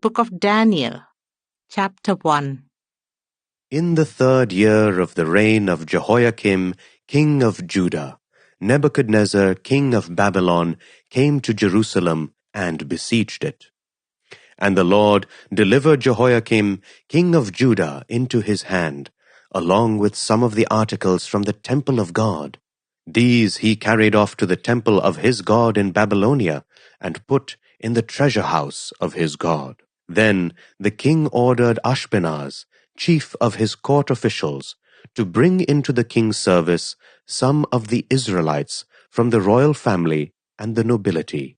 book of Daniel, chapter 1. In the 3rd year of the reign of Jehoiakim, king of Judah, Nebuchadnezzar, king of Babylon, came to Jerusalem and besieged it. And the Lord delivered Jehoiakim, king of Judah, into his hand, along with some of the articles from the temple of God. These he carried off to the temple of his God in Babylonia, and put in the treasure house of his God. Then the king ordered Ashpenaz, chief of his court officials, to bring into the king's service some of the Israelites from the royal family and the nobility,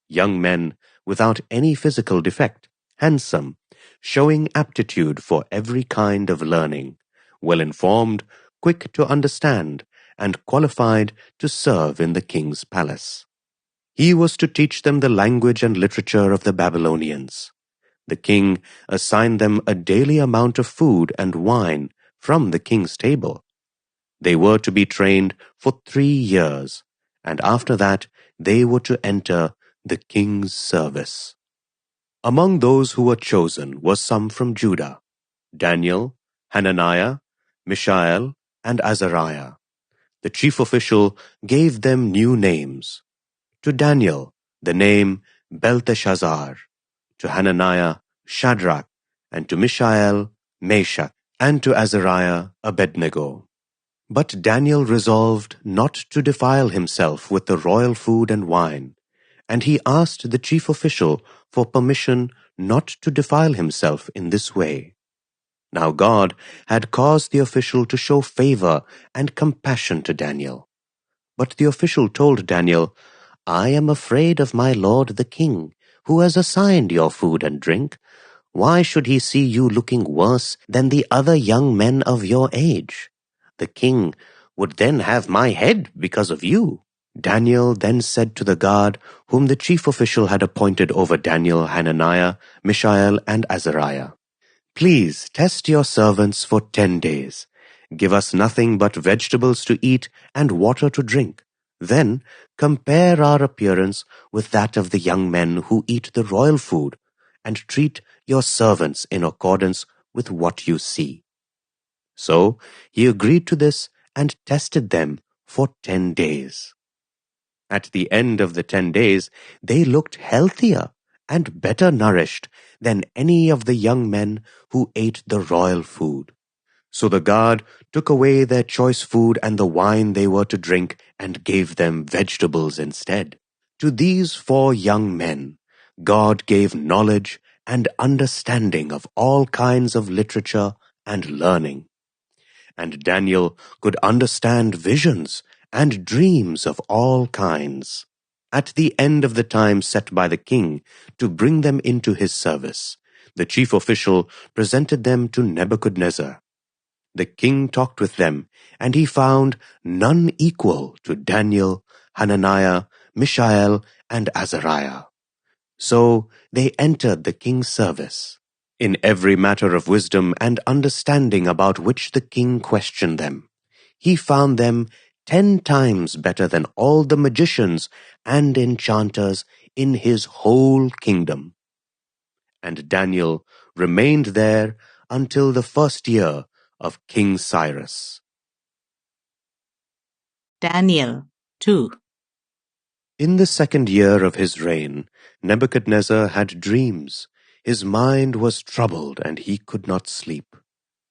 young men without any physical defect, handsome, showing aptitude for every kind of learning, well-informed, quick to understand, and qualified to serve in the king's palace. He was to teach them the language and literature of the Babylonians. The king assigned them a daily amount of food and wine from the king's table. They were to be trained for 3 years, and after that they were to enter the king's service. Among those who were chosen were some from Judah: Daniel, Hananiah, Mishael, and Azariah. The chief official gave them new names. To Daniel, the name Belteshazzar; to Hananiah, Shadrach; and to Mishael, Meshach; and to Azariah, Abednego. But Daniel resolved not to defile himself with the royal food and wine, and he asked the chief official for permission not to defile himself in this way. Now God had caused the official to show favor and compassion to Daniel. But the official told Daniel, "I am afraid of my lord the king, who has assigned your food and drink. Why should he see you looking worse than the other young men of your age? The king would then have my head because of you." Daniel then said to the guard whom the chief official had appointed over Daniel, Hananiah, Mishael, and Azariah, "Please test your servants for 10 days. Give us nothing but vegetables to eat and water to drink. Then compare our appearance with that of the young men who eat the royal food, and treat your servants in accordance with what you see." So he agreed to this and tested them for 10 days. At the end of the 10 days, they looked healthier and better nourished than any of the young men who ate the royal food. So the guard took away their choice food and the wine they were to drink and gave them vegetables instead. To these 4 young men, God gave knowledge and understanding of all kinds of literature and learning. And Daniel could understand visions and dreams of all kinds. At the end of the time set by the king to bring them into his service, the chief official presented them to Nebuchadnezzar. The king talked with them, and he found none equal to Daniel, Hananiah, Mishael, and Azariah. So they entered the king's service. In every matter of wisdom and understanding about which the king questioned them, he found them 10 times better than all the magicians and enchanters in his whole kingdom. And Daniel remained there until the 1st year of King Cyrus. Daniel 2. In the 2nd year of his reign, Nebuchadnezzar had dreams. His mind was troubled, and he could not sleep.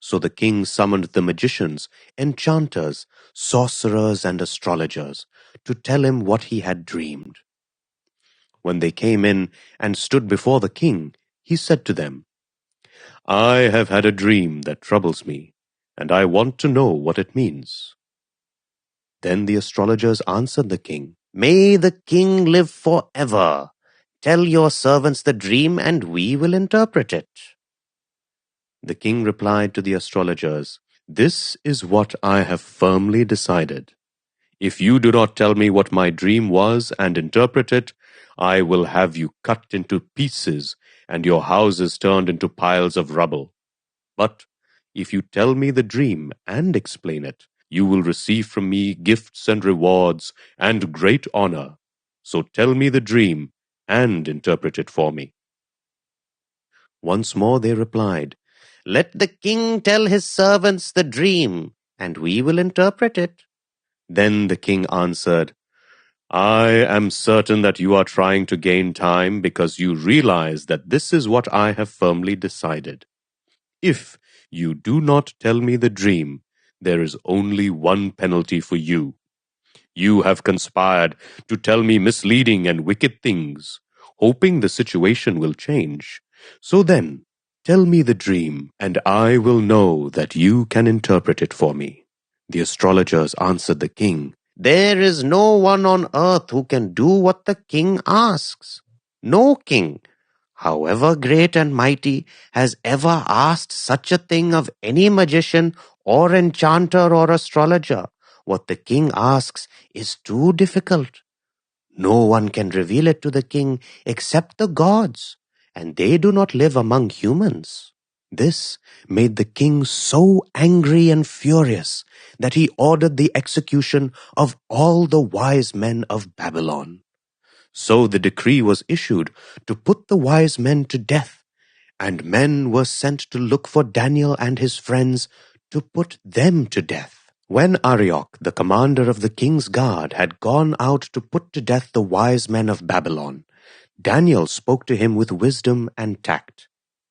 So the king summoned the magicians, enchanters, sorcerers, and astrologers to tell him what he had dreamed. When they came in and stood before the king, he said to them, "I have had a dream that troubles me, and I want to know what it means." Then the astrologers answered the king, "May the king live forever! Tell your servants the dream, and we will interpret it." The king replied to the astrologers, "This is what I have firmly decided. If you do not tell me what my dream was and interpret it, I will have you cut into pieces and your houses turned into piles of rubble. But if you tell me the dream and explain it, you will receive from me gifts and rewards and great honor. So tell me the dream and interpret it for me." Once more they replied, "Let the king tell his servants the dream, and we will interpret it." Then the king answered, "I am certain that you are trying to gain time because you realize that this is what I have firmly decided. If you do not tell me the dream, there is only one penalty for you. You have conspired to tell me misleading and wicked things, hoping the situation will change. So then, tell me the dream, and I will know that you can interpret it for me." The astrologers answered the king, "There is no one on earth who can do what the king asks. No king, however great and mighty, has ever asked such a thing of any magician or enchanter or astrologer. What the king asks is too difficult. No one can reveal it to the king except the gods, and they do not live among humans." This made the king so angry and furious that he ordered the execution of all the wise men of Babylon. So the decree was issued to put the wise men to death, and men were sent to look for Daniel and his friends to put them to death. When Arioch, the commander of the king's guard, had gone out to put to death the wise men of Babylon, Daniel spoke to him with wisdom and tact.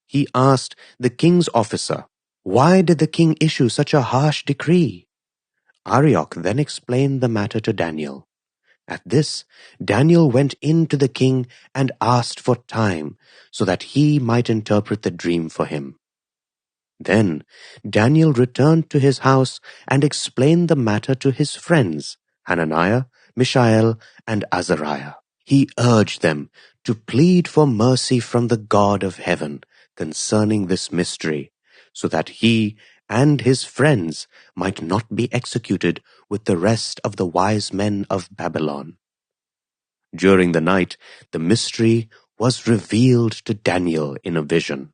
He asked the king's officer, "Why did the king issue such a harsh decree?" Arioch then explained the matter to Daniel. At this, Daniel went in to the king and asked for time so that he might interpret the dream for him. Then Daniel returned to his house and explained the matter to his friends, Hananiah, Mishael, and Azariah. He urged them to plead for mercy from the God of heaven concerning this mystery, so that he and his friends might not be executed with the rest of the wise men of Babylon. During the night, the mystery was revealed to Daniel in a vision.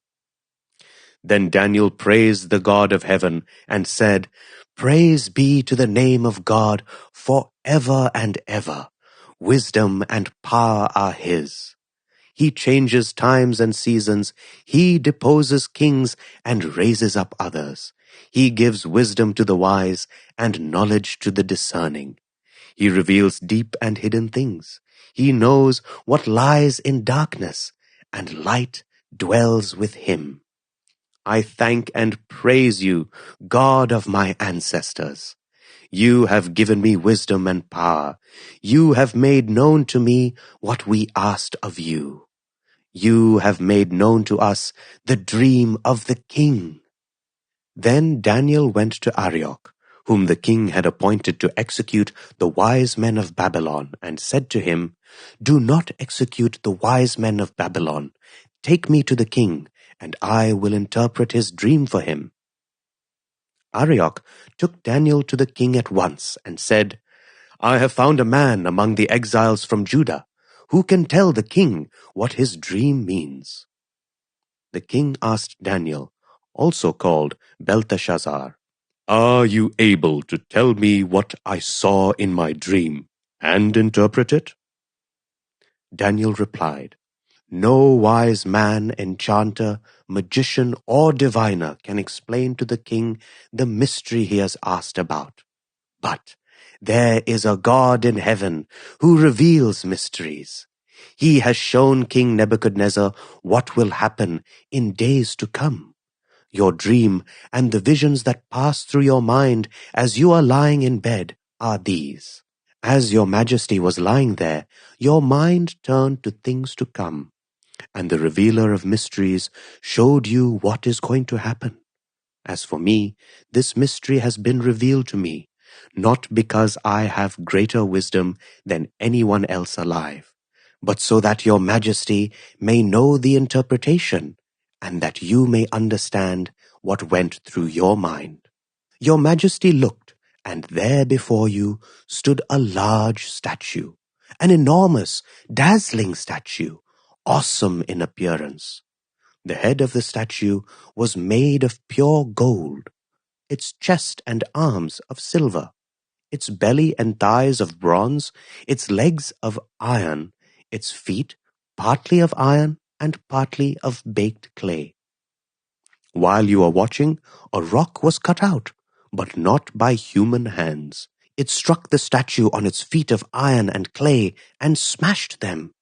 Then Daniel praised the God of heaven and said, "Praise be to the name of God forever and ever. Wisdom and power are his. He changes times and seasons. He deposes kings and raises up others. He gives wisdom to the wise and knowledge to the discerning. He reveals deep and hidden things. He knows what lies in darkness, and light dwells with him. I thank and praise you, God of my ancestors. You have given me wisdom and power. You have made known to me what we asked of you. You have made known to us the dream of the king." Then Daniel went to Arioch, whom the king had appointed to execute the wise men of Babylon, and said to him, "Do not execute the wise men of Babylon. Take me to the king, and I will interpret his dream for him." Arioch took Daniel to the king at once and said, "I have found a man among the exiles from Judah who can tell the king what his dream means." The king asked Daniel, also called Belteshazzar, "Are you able to tell me what I saw in my dream and interpret it?" Daniel replied, "No wise man, enchanter, magician, or diviner can explain to the king the mystery he has asked about. But there is a God in heaven who reveals mysteries. He has shown King Nebuchadnezzar what will happen in days to come. Your dream and the visions that pass through your mind as you are lying in bed are these. As your majesty was lying there, your mind turned to things to come, and the revealer of mysteries showed you what is going to happen. As for me, this mystery has been revealed to me, not because I have greater wisdom than anyone else alive, but so that your majesty may know the interpretation, and that you may understand what went through your mind. Your majesty looked, and there before you stood a large statue, an enormous, dazzling statue, awesome in appearance. The head of the statue was made of pure gold, its chest and arms of silver, its belly and thighs of bronze, its legs of iron, its feet partly of iron, and partly of baked clay. While you are watching, a rock was cut out, but not by human hands. It struck the statue on its feet of iron and clay and smashed them.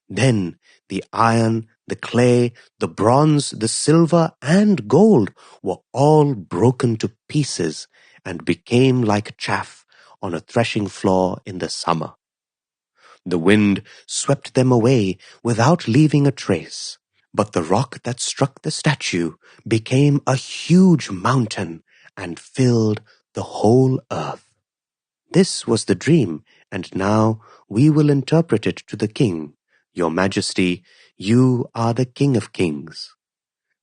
Then the iron, the clay, the bronze, the silver, and gold were all broken to pieces and became like chaff on a threshing floor in the summer. The wind swept them away without leaving a trace. But the rock that struck the statue became a huge mountain and filled the whole earth. This was the dream, and now we will interpret it to the king. Your Majesty, you are the King of Kings.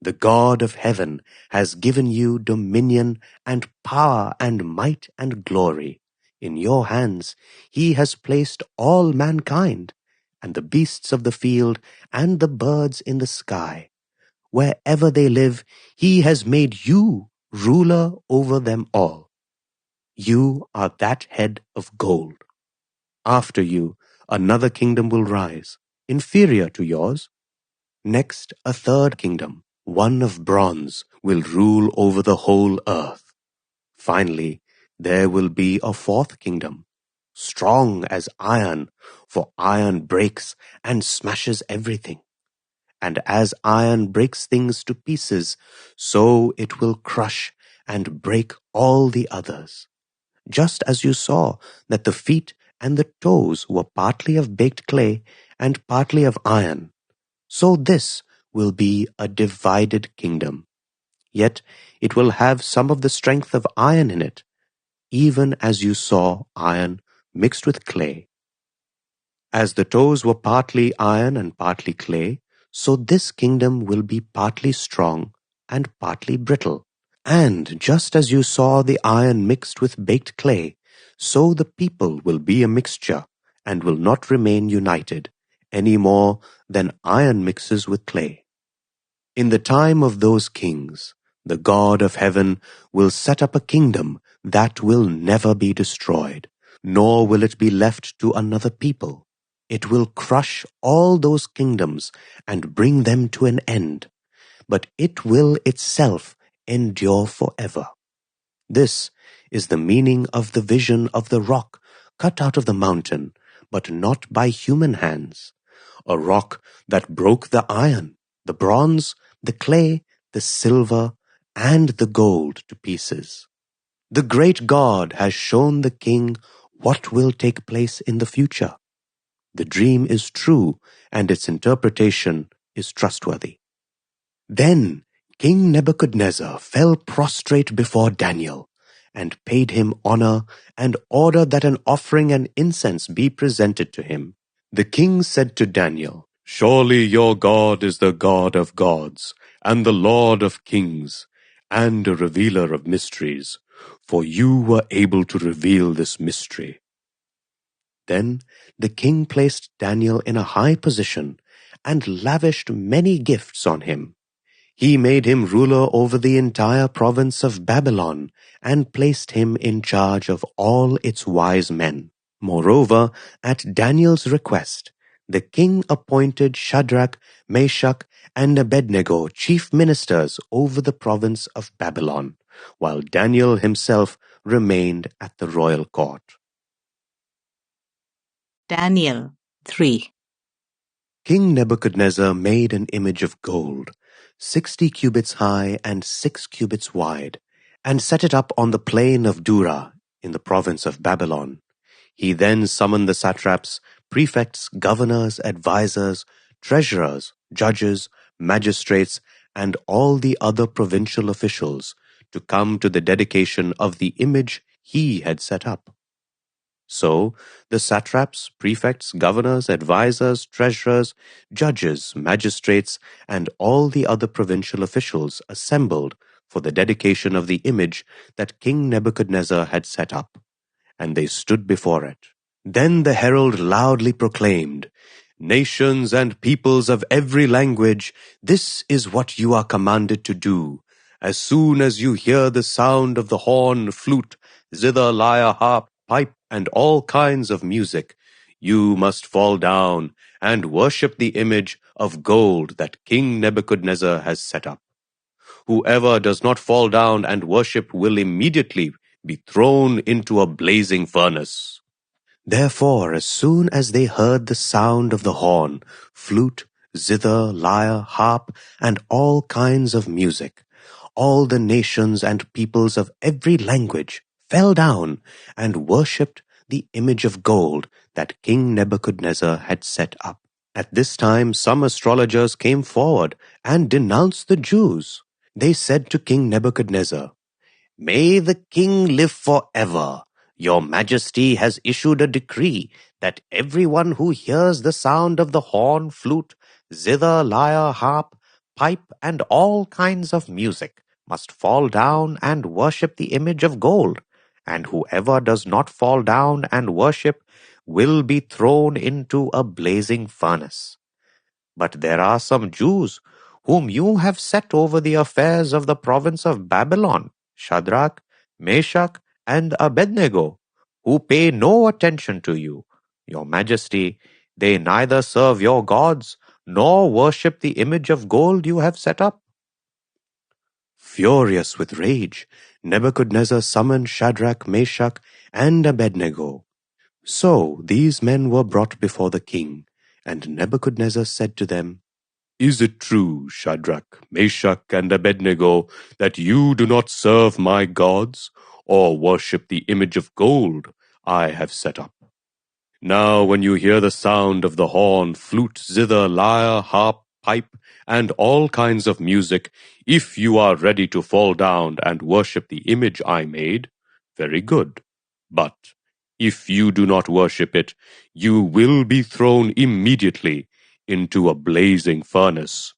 The God of heaven has given you dominion and power and might and glory. In your hands he has placed all mankind, and the beasts of the field and the birds in the sky. Wherever they live, he has made you ruler over them all. You are that head of gold. After you, another kingdom will rise, inferior to yours. Next, a third kingdom, one of bronze, will rule over the whole earth. Finally, there will be a fourth kingdom, strong as iron, for iron breaks and smashes everything. And as iron breaks things to pieces, so it will crush and break all the others. Just as you saw that the feet and the toes were partly of baked clay and partly of iron, so this will be a divided kingdom. Yet it will have some of the strength of iron in it, even as you saw iron mixed with clay. As the toes were partly iron and partly clay, so this kingdom will be partly strong and partly brittle. And just as you saw the iron mixed with baked clay, so the people will be a mixture and will not remain united, any more than iron mixes with clay. In the time of those kings, the God of heaven will set up a kingdom that will never be destroyed, nor will it be left to another people. It will crush all those kingdoms and bring them to an end, but it will itself endure forever. This is the meaning of the vision of the rock cut out of the mountain, but not by human hands, a rock that broke the iron, the bronze, the clay, the silver, and the gold to pieces. The great God has shown the king what will take place in the future. The dream is true, and its interpretation is trustworthy. Then King Nebuchadnezzar fell prostrate before Daniel, and paid him honor, and ordered that an offering and incense be presented to him. The king said to Daniel, "Surely your God is the God of gods, and the Lord of kings, and a revealer of mysteries, for you were able to reveal this mystery." Then the king placed Daniel in a high position and lavished many gifts on him. He made him ruler over the entire province of Babylon and placed him in charge of all its wise men. Moreover, at Daniel's request, the king appointed Shadrach, Meshach, and Abednego chief ministers over the province of Babylon, while Daniel himself remained at the royal court. Daniel 3. King Nebuchadnezzar made an image of gold, 60 cubits high and 6 cubits wide, and set it up on the plain of Dura in the province of Babylon. He then summoned the satraps, prefects, governors, advisers, treasurers, judges, magistrates, and all the other provincial officials to come to the dedication of the image he had set up. So the satraps, prefects, governors, advisers, treasurers, judges, magistrates, and all the other provincial officials assembled for the dedication of the image that King Nebuchadnezzar had set up, and they stood before it. Then the herald loudly proclaimed, "Nations and peoples of every language, this is what you are commanded to do. As soon as you hear the sound of the horn, flute, zither, lyre, harp, pipe, and all kinds of music, you must fall down and worship the image of gold that King Nebuchadnezzar has set up. Whoever does not fall down and worship will immediately be thrown into a blazing furnace." Therefore, as soon as they heard the sound of the horn, flute, zither, lyre, harp, and all kinds of music, all the nations and peoples of every language fell down and worshipped the image of gold that King Nebuchadnezzar had set up. At this time, some astrologers came forward and denounced the Jews. They said to King Nebuchadnezzar, "May the king live forever. Your Majesty has issued a decree that everyone who hears the sound of the horn, flute, zither, lyre, harp, pipe, and all kinds of music must fall down and worship the image of gold, and whoever does not fall down and worship will be thrown into a blazing furnace. But there are some Jews whom you have set over the affairs of the province of Babylon, Shadrach, Meshach, and Abednego, who pay no attention to you. Your Majesty, they neither serve your gods nor worship the image of gold you have set up." Furious with rage, Nebuchadnezzar summoned Shadrach, Meshach, and Abednego. So these men were brought before the king, and Nebuchadnezzar said to them, "Is it true, Shadrach, Meshach, and Abednego, that you do not serve my gods, or worship the image of gold I have set up? Now when you hear the sound of the horn, flute, zither, lyre, harp, pipe, and all kinds of music, if you are ready to fall down and worship the image I made, very good. But if you do not worship it, you will be thrown immediately into a blazing furnace.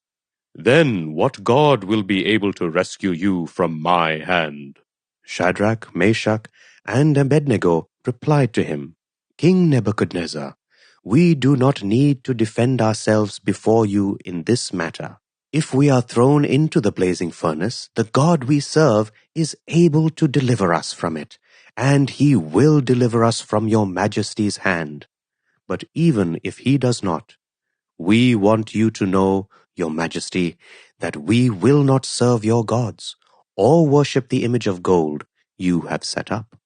Then what God will be able to rescue you from my hand?" Shadrach, Meshach, and Abednego replied to him, "King Nebuchadnezzar, we do not need to defend ourselves before you in this matter. If we are thrown into the blazing furnace, the God we serve is able to deliver us from it, and he will deliver us from your Majesty's hand. But even if he does not, we want you to know, your Majesty, that we will not serve your gods or worship the image of gold you have set up."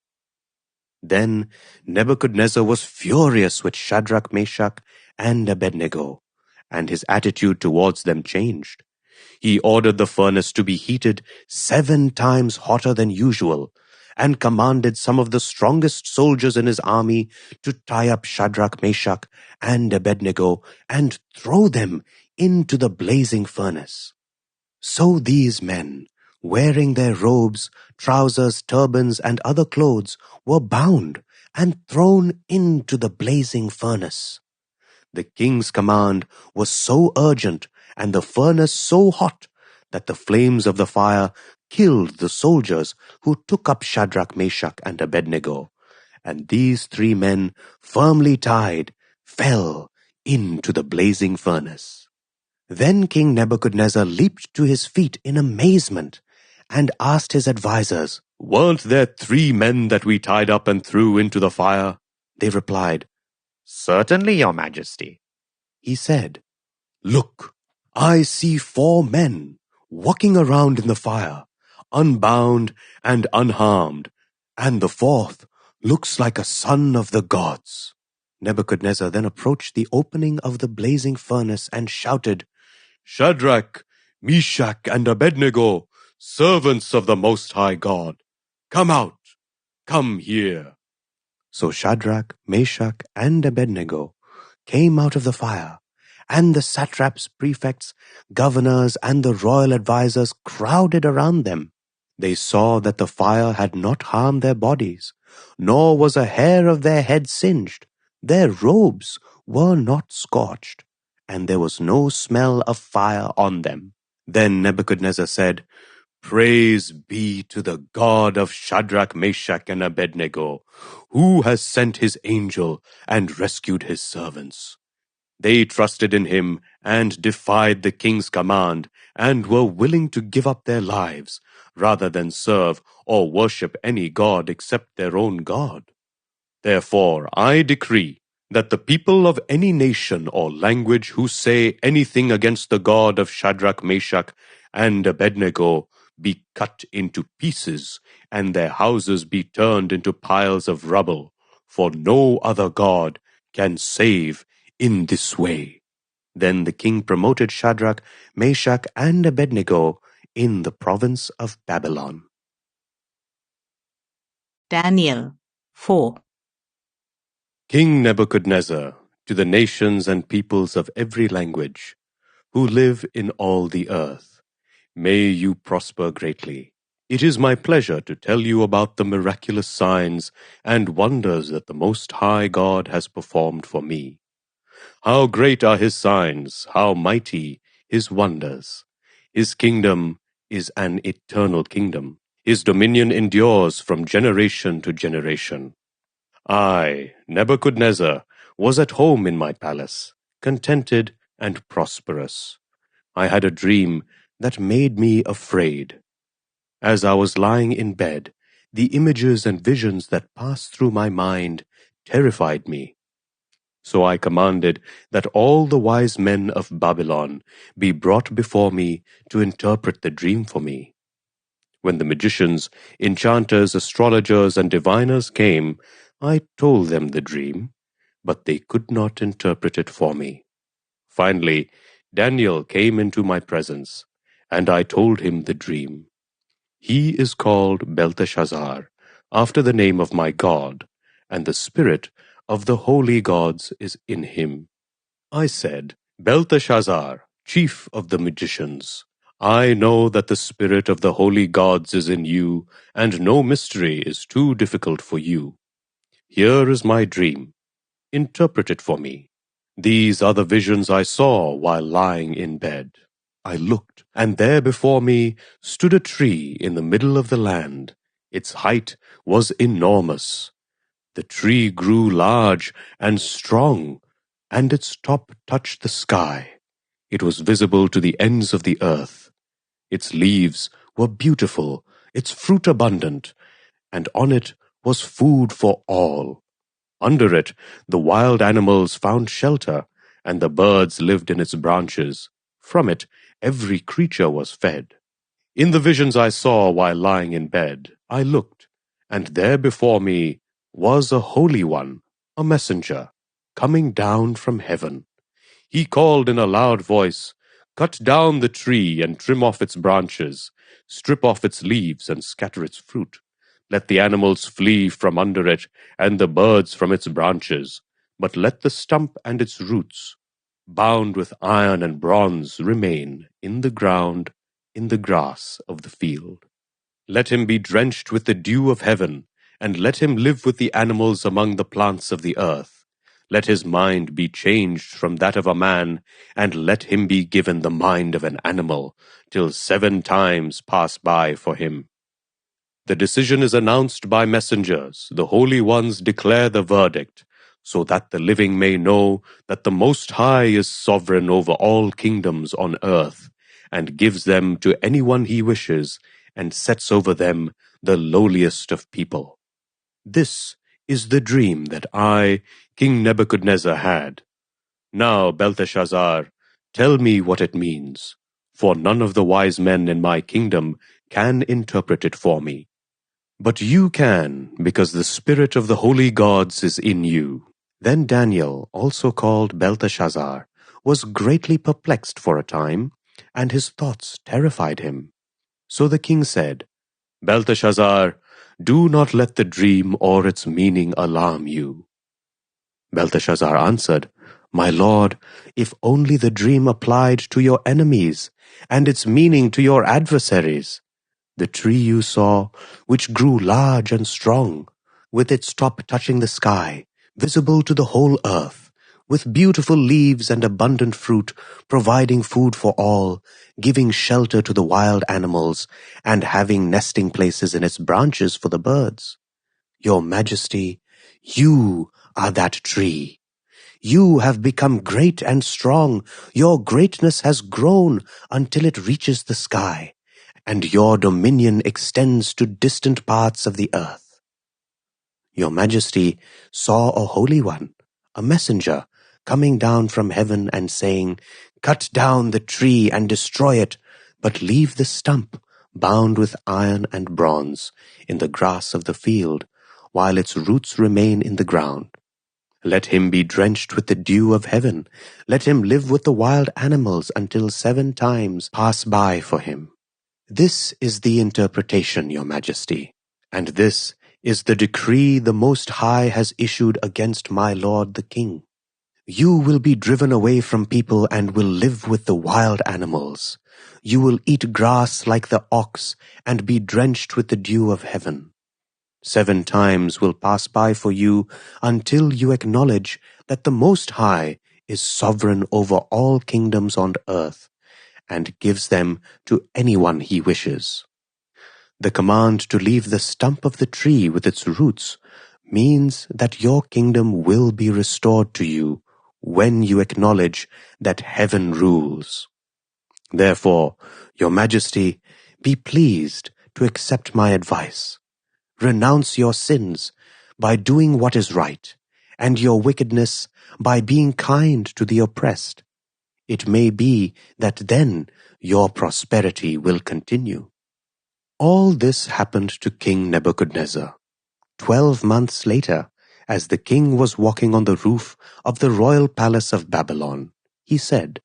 Then Nebuchadnezzar was furious with Shadrach, Meshach, and Abednego, and his attitude towards them changed. He ordered the furnace to be heated 7 times hotter than usual, and commanded some of the strongest soldiers in his army to tie up Shadrach, Meshach, and Abednego and throw them into the blazing furnace. So these men, wearing their robes, trousers, turbans, and other clothes, were bound and thrown into the blazing furnace. The king's command was so urgent and the furnace so hot that the flames of the fire killed the soldiers who took up Shadrach, Meshach, and Abednego, and these 3 men, firmly tied, fell into the blazing furnace. Then King Nebuchadnezzar leaped to his feet in amazement and asked his advisers, "Weren't there 3 men that we tied up and threw into the fire?" They replied, "Certainly, your Majesty." He said, "Look, I see 4 men walking around in the fire, unbound and unharmed, and the 4th looks like a son of the gods." Nebuchadnezzar then approached the opening of the blazing furnace and shouted, "Shadrach, Meshach, and Abednego, servants of the Most High God, come out, come here." So Shadrach, Meshach, and Abednego came out of the fire, and the satraps, prefects, governors, and the royal advisers crowded around them. They saw that the fire had not harmed their bodies, nor was a hair of their head singed. Their robes were not scorched, and there was no smell of fire on them. Then Nebuchadnezzar said, "Praise be to the God of Shadrach, Meshach, and Abednego, who has sent his angel and rescued his servants. They trusted in him and defied the king's command and were willing to give up their lives rather than serve or worship any god except their own God. Therefore I decree that the people of any nation or language who say anything against the God of Shadrach, Meshach, and Abednego be cut into pieces, and their houses be turned into piles of rubble, for no other God can save in this way. Then the king promoted Shadrach, Meshach, and Abednego in the province of Babylon. Daniel 4. King Nebuchadnezzar, to the nations and peoples of every language, who live in all the earth, may you prosper greatly. It is my pleasure to tell you about the miraculous signs and wonders that the Most High God has performed for me. How great are his signs, how mighty his wonders. His kingdom is an eternal kingdom. His dominion endures from generation to generation. I, Nebuchadnezzar, was at home in my palace, contented and prosperous. I had a dream that made me afraid. As I was lying in bed, the images and visions that passed through my mind terrified me. So I commanded that all the wise men of Babylon be brought before me to interpret the dream for me. When the magicians, enchanters, astrologers, and diviners came, I told them the dream, but they could not interpret it for me. Finally, Daniel came into my presence, and I told him the dream. He is called Belteshazzar, after the name of my God, and the spirit of the holy gods is in him. I said, Belteshazzar, chief of the magicians, I know that the spirit of the holy gods is in you, and no mystery is too difficult for you. Here is my dream. Interpret it for me. These are the visions I saw while lying in bed. I looked, and there before me stood a tree in the middle of the land. Its height was enormous. The tree grew large and strong, and its top touched the sky. It was visible to the ends of the earth. Its leaves were beautiful, its fruit abundant, and on it was food for all. Under it, the wild animals found shelter, and the birds lived in its branches. From it, every creature was fed. In the visions I saw while lying in bed, I looked, and there before me was a Holy One, a messenger, coming down from heaven. He called in a loud voice, Cut down the tree and trim off its branches, strip off its leaves and scatter its fruit. Let the animals flee from under it, and the birds from its branches, but let the stump and its roots, bound with iron and bronze, remain in the ground, in the grass of the field. Let him be drenched with the dew of heaven, and let him live with the animals among the plants of the earth. Let his mind be changed from that of a man, and let him be given the mind of an animal, till 7 times pass by for him. The decision is announced by messengers. The holy ones declare the verdict, so that the living may know that the Most High is sovereign over all kingdoms on earth, and gives them to anyone he wishes, and sets over them the lowliest of people. This is the dream that I, King Nebuchadnezzar, had. Now, Belteshazzar, tell me what it means, for none of the wise men in my kingdom can interpret it for me. But you can, because the spirit of the holy gods is in you. Then Daniel, also called Belteshazzar, was greatly perplexed for a time, and his thoughts terrified him. So the king said, Belteshazzar, do not let the dream or its meaning alarm you. Belteshazzar answered, My lord, if only the dream applied to your enemies, and its meaning to your adversaries. The tree you saw, which grew large and strong, with its top touching the sky, visible to the whole earth, with beautiful leaves and abundant fruit, providing food for all, giving shelter to the wild animals, and having nesting places in its branches for the birds. Your Majesty, you are that tree. You have become great and strong. Your greatness has grown until it reaches the sky, and your dominion extends to distant parts of the earth. Your Majesty saw a Holy One, a messenger, coming down from heaven and saying, "Cut down the tree and destroy it, but leave the stump, bound with iron and bronze, in the grass of the field, while its roots remain in the ground. Let him be drenched with the dew of heaven. Let him live with the wild animals until 7 times pass by for him." This is the interpretation, Your Majesty, and this is the decree the Most High has issued against my lord the king. You will be driven away from people and will live with the wild animals. You will eat grass like the ox and be drenched with the dew of heaven. 7 times will pass by for you until you acknowledge that the Most High is sovereign over all kingdoms on earth and gives them to anyone he wishes. The command to leave the stump of the tree with its roots means that your kingdom will be restored to you when you acknowledge that heaven rules. Therefore, Your Majesty, be pleased to accept my advice. Renounce your sins by doing what is right, and your wickedness by being kind to the oppressed. It may be that then your prosperity will continue. All this happened to King Nebuchadnezzar. 12 months later, as the king was walking on the roof of the royal palace of Babylon, he said,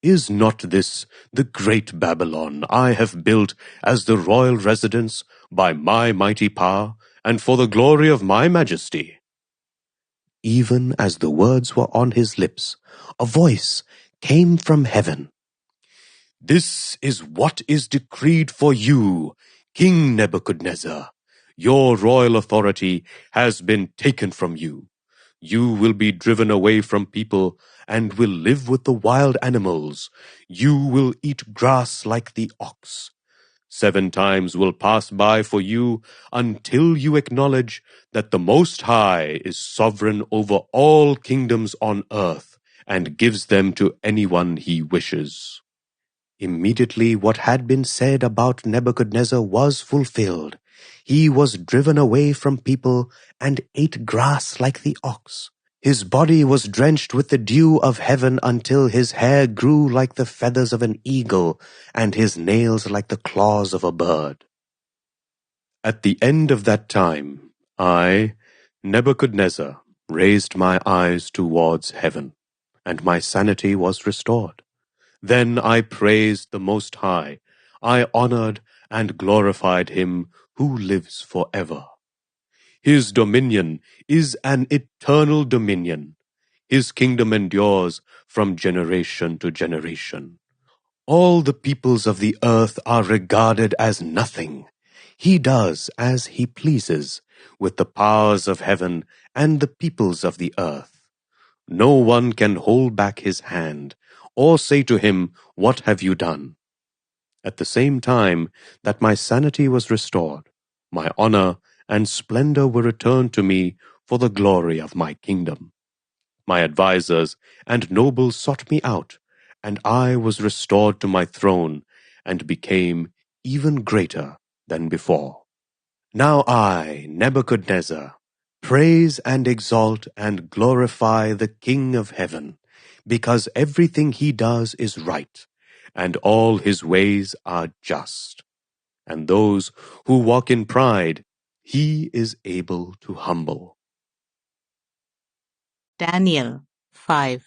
"Is not this the great Babylon I have built as the royal residence by my mighty power and for the glory of my majesty?" Even as the words were on his lips, a voice came from heaven. "This is what is decreed for you, King Nebuchadnezzar. Your royal authority has been taken from you. You will be driven away from people and will live with the wild animals. You will eat grass like the ox. 7 times will pass by for you until you acknowledge that the Most High is sovereign over all kingdoms on earth and gives them to anyone he wishes." Immediately what had been said about Nebuchadnezzar was fulfilled. He was driven away from people and ate grass like the ox. His body was drenched with the dew of heaven until his hair grew like the feathers of an eagle and his nails like the claws of a bird. At the end of that time, I, Nebuchadnezzar, raised my eyes towards heaven, and my sanity was restored. Then I praised the Most High. I honored and glorified him who lives forever. His dominion is an eternal dominion. His kingdom endures from generation to generation. All the peoples of the earth are regarded as nothing. He does as he pleases with the powers of heaven and the peoples of the earth. No one can hold back his hand or say to him, "What have you done?" At the same time that my sanity was restored, my honor and splendor were returned to me for the glory of my kingdom. My advisers and nobles sought me out, and I was restored to my throne and became even greater than before. Now I, Nebuchadnezzar, praise and exalt and glorify the King of heaven, because everything he does is right, and all his ways are just. And those who walk in pride, he is able to humble. Daniel 5.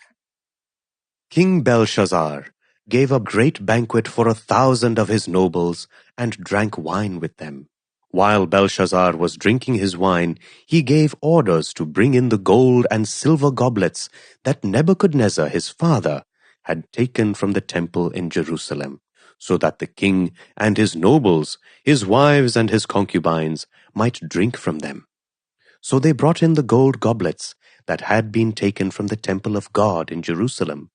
King Belshazzar gave a great banquet for 1,000 of his nobles and drank wine with them. While Belshazzar was drinking his wine, he gave orders to bring in the gold and silver goblets that Nebuchadnezzar his father had taken from the temple in Jerusalem, so that the king and his nobles, his wives and his concubines, might drink from them. So they brought in the gold goblets that had been taken from the temple of God in Jerusalem.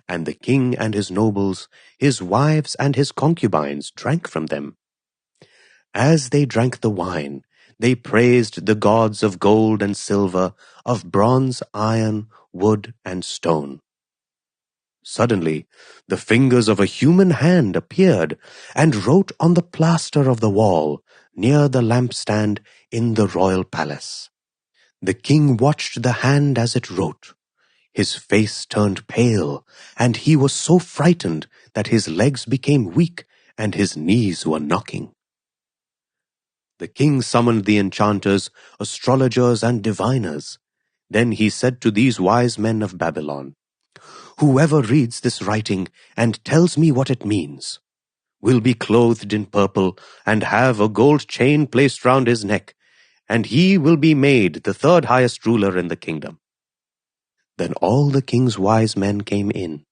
And the king and his nobles, his wives and his concubines drank from them. As they drank the wine, they praised the gods of gold and silver, of bronze, iron, wood, and stone. Suddenly, the fingers of a human hand appeared and wrote on the plaster of the wall near the lampstand in the royal palace. The king watched the hand as it wrote. His face turned pale, and he was so frightened that his legs became weak and his knees were knocking. The king summoned the enchanters, astrologers, and diviners. Then he said to these wise men of Babylon, "Whoever reads this writing and tells me what it means will be clothed in purple and have a gold chain placed round his neck, and he will be made the third highest ruler in the kingdom." Then all the king's wise men came in,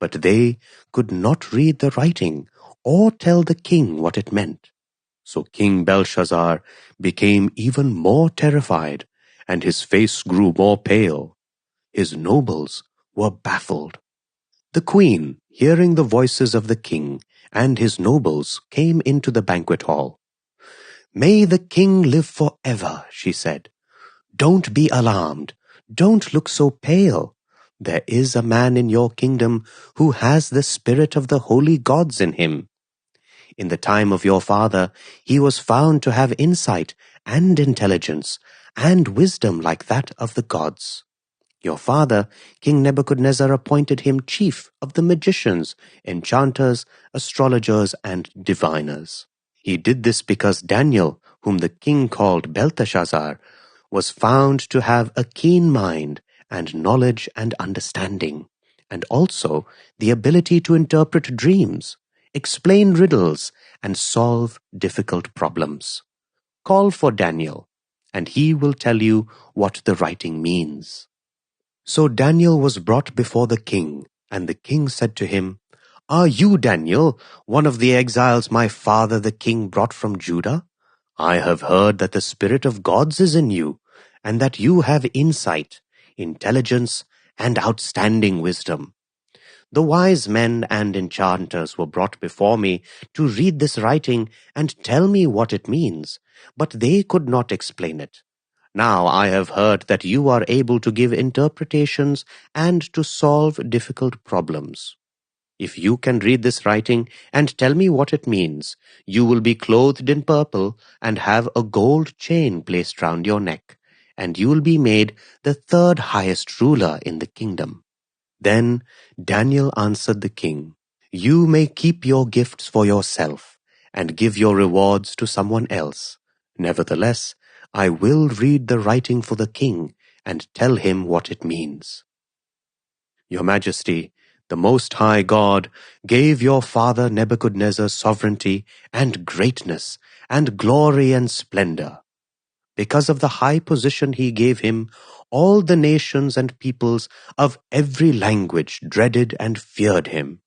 but they could not read the writing or tell the king what it meant. So King Belshazzar became even more terrified, and his face grew more pale. His nobles were baffled. The queen, hearing the voices of the king and his nobles, came into the banquet hall. "May the king live forever," she said. "Don't be alarmed. Don't look so pale. There is a man in your kingdom who has the spirit of the holy gods in him. In the time of your father, he was found to have insight and intelligence and wisdom like that of the gods. Your father, King Nebuchadnezzar, appointed him chief of the magicians, enchanters, astrologers, and diviners. He did this because Daniel, whom the king called Belteshazzar, was found to have a keen mind and knowledge and understanding, and also the ability to interpret dreams, explain riddles, and solve difficult problems. Call for Daniel, and he will tell you what the writing means." So Daniel was brought before the king, and the king said to him, "Are you, Daniel, one of the exiles my father the king brought from Judah? I have heard that the spirit of gods is in you, and that you have insight, intelligence, and outstanding wisdom. The wise men and enchanters were brought before me to read this writing and tell me what it means, but they could not explain it. Now I have heard that you are able to give interpretations and to solve difficult problems. If you can read this writing and tell me what it means, you will be clothed in purple and have a gold chain placed round your neck, and you will be made the third highest ruler in the kingdom." Then Daniel answered the king, "You may keep your gifts for yourself and give your rewards to someone else. Nevertheless, I will read the writing for the king and tell him what it means. Your Majesty, the Most High God gave your father Nebuchadnezzar sovereignty and greatness and glory and splendor. Because of the high position he gave him, all the nations and peoples of every language dreaded and feared him.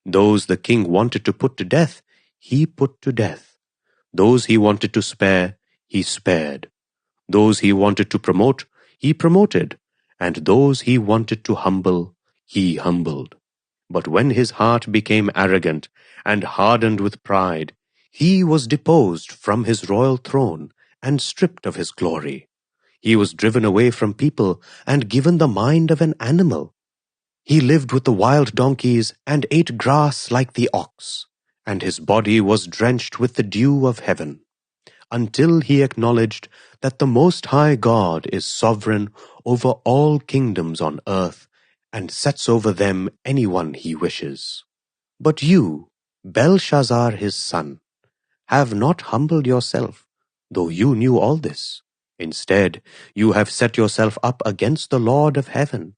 Those the king wanted to put to death, he put to death. Those he wanted to spare, he spared. Those he wanted to promote, he promoted. And those he wanted to humble, he humbled. But when his heart became arrogant and hardened with pride, he was deposed from his royal throne and stripped of his glory. He was driven away from people and given the mind of an animal. He lived with the wild donkeys and ate grass like the ox, and his body was drenched with the dew of heaven, until he acknowledged that the Most High God is sovereign over all kingdoms on earth and sets over them anyone he wishes. But you, Belshazzar his son, have not humbled yourself, though you knew all this. Instead, you have set yourself up against the Lord of heaven.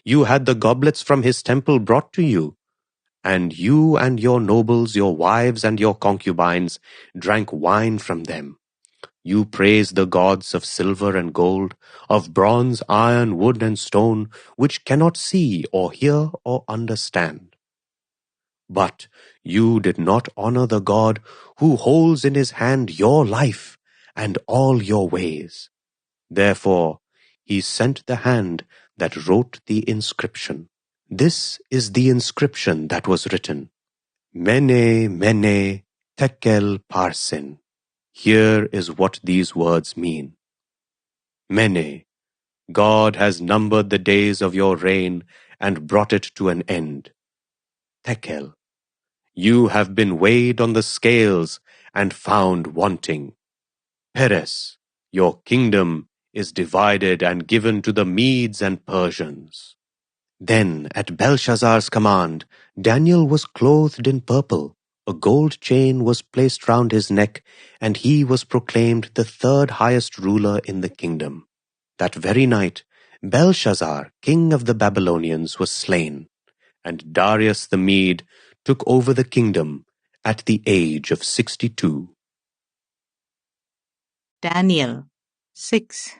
You had the goblets from his temple brought to you, and you and your nobles, your wives and your concubines drank wine from them. You praised the gods of silver and gold, of bronze, iron, wood, and stone, which cannot see or hear or understand. But you did not honor the God who holds in his hand your life and all your ways. Therefore, he sent the hand that wrote the inscription. This is the inscription that was written: Mene, Mene, Tekel Parsin. Here is what these words mean. Mene, God has numbered the days of your reign and brought it to an end. Tekel, you have been weighed on the scales and found wanting. Peres, your kingdom is divided and given to the Medes and Persians." Then, at Belshazzar's command, Daniel was clothed in purple, a gold chain was placed round his neck, and he was proclaimed the third highest ruler in the kingdom. That very night, Belshazzar, king of the Babylonians, was slain, and Darius the Mede took over the kingdom at the age of 62. Daniel 6.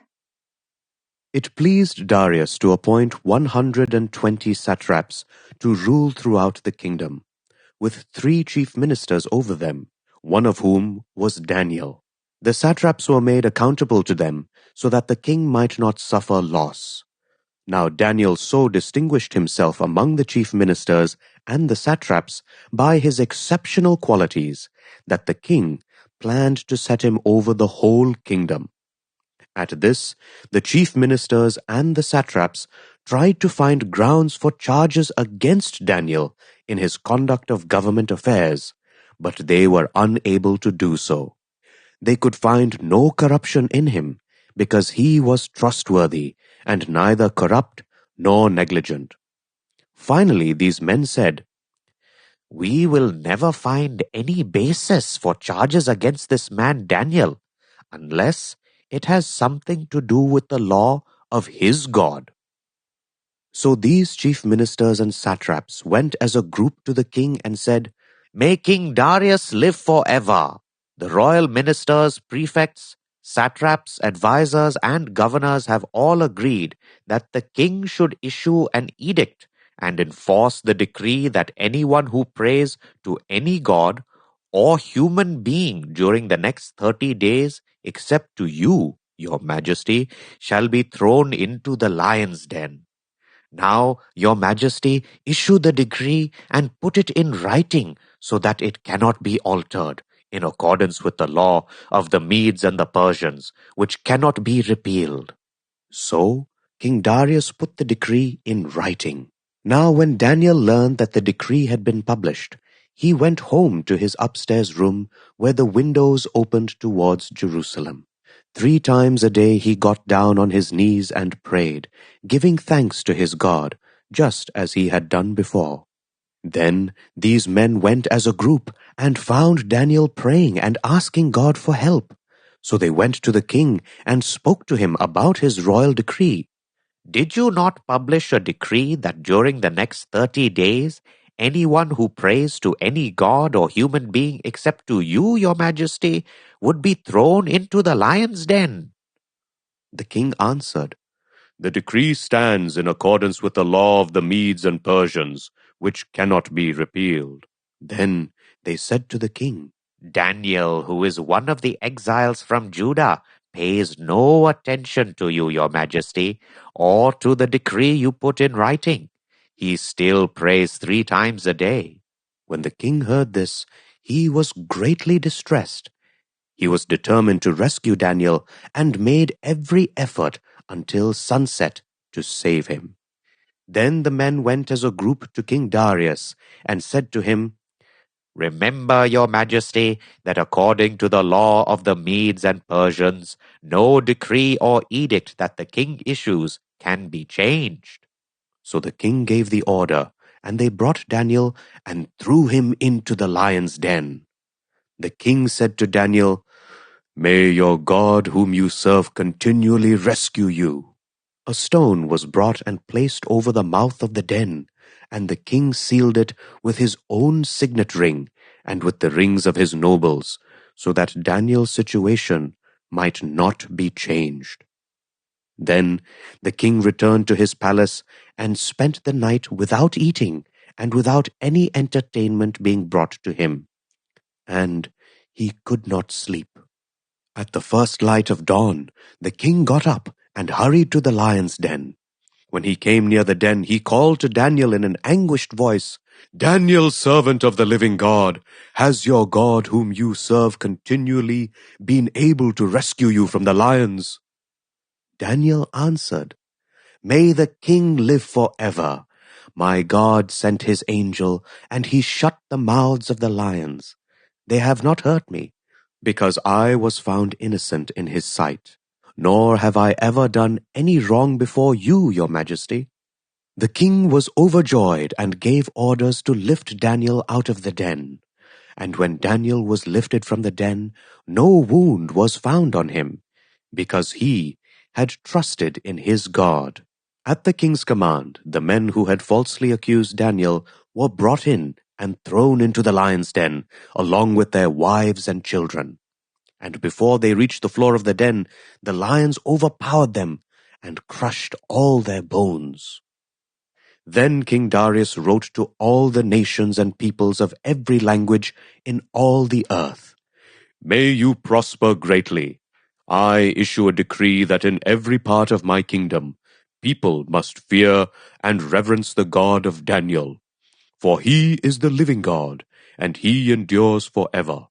It pleased Darius to appoint 120 satraps to rule throughout the kingdom, with 3 chief ministers over them, one of whom was Daniel. The satraps were made accountable to them, so that the king might not suffer loss. Now Daniel so distinguished himself among the chief ministers and the satraps by his exceptional qualities, that the king planned to set him over the whole kingdom. At this, the chief ministers and the satraps tried to find grounds for charges against Daniel in his conduct of government affairs, but they were unable to do so. They could find no corruption in him, because he was trustworthy and neither corrupt nor negligent. Finally, these men said, "We will never find any basis for charges against this man Daniel, unless it has something to do with the law of his God." So these chief ministers and satraps went as a group to the king and said, "May King Darius live forever. The royal ministers, prefects, satraps, advisors, and governors have all agreed that the king should issue an edict and enforce the decree that anyone who prays to any god or human being during the next 30 days, except to you, your majesty, shall be thrown into the lion's den. Now, your majesty, issue the decree and put it in writing so that it cannot be altered, in accordance with the law of the Medes and the Persians, which cannot be repealed." So King Darius put the decree in writing. Now when Daniel learned that the decree had been published, he went home to his upstairs room where the windows opened towards Jerusalem. 3 times a day he got down on his knees and prayed, giving thanks to his God, just as he had done before. Then these men went as a group and found Daniel praying and asking God for help. So they went to the king and spoke to him about his royal decree. "Did you not publish a decree that during the next 30 days, anyone who prays to any god or human being except to you, your majesty, would be thrown into the lion's den?" The king answered, "The decree stands in accordance with the law of the Medes and Persians, which cannot be repealed." Then they said to the king, "Daniel, who is one of the exiles from Judah, pays no attention to you, your majesty, or to the decree you put in writing. He still prays 3 times a day." When the king heard this, he was greatly distressed. He was determined to rescue Daniel and made every effort until sunset to save him. Then the men went as a group to King Darius and said to him, "Remember, your majesty, that according to the law of the Medes and Persians, no decree or edict that the king issues can be changed." So the king gave the order, and they brought Daniel and threw him into the lion's den. The king said to Daniel, "May your God whom you serve continually rescue you." A stone was brought and placed over the mouth of the den, and the king sealed it with his own signet ring and with the rings of his nobles, so that Daniel's situation might not be changed. Then the king returned to his palace and spent the night without eating and without any entertainment being brought to him, and he could not sleep. At the first light of dawn, the king got up and hurried to the lion's den. When he came near the den, he called to Daniel in an anguished voice, "Daniel, servant of the living God, has your God whom you serve continually been able to rescue you from the lions?" Daniel answered, "May the king live forever. My God sent his angel, and he shut the mouths of the lions. They have not hurt me, because I was found innocent in his sight. nor have I ever done any wrong before you, your majesty." The king was overjoyed and gave orders to lift Daniel out of the den. And when Daniel was lifted from the den, no wound was found on him, because he had trusted in his God. At the king's command, the men who had falsely accused Daniel were brought in and thrown into the lion's den, along with their wives and children. And before they reached the floor of the den, the lions overpowered them and crushed all their bones. Then King Darius wrote to all the nations and peoples of every language in all the earth, "May you prosper greatly. I issue a decree that in every part of my kingdom, people must fear and reverence the God of Daniel. For he is the living God, and he endures forever.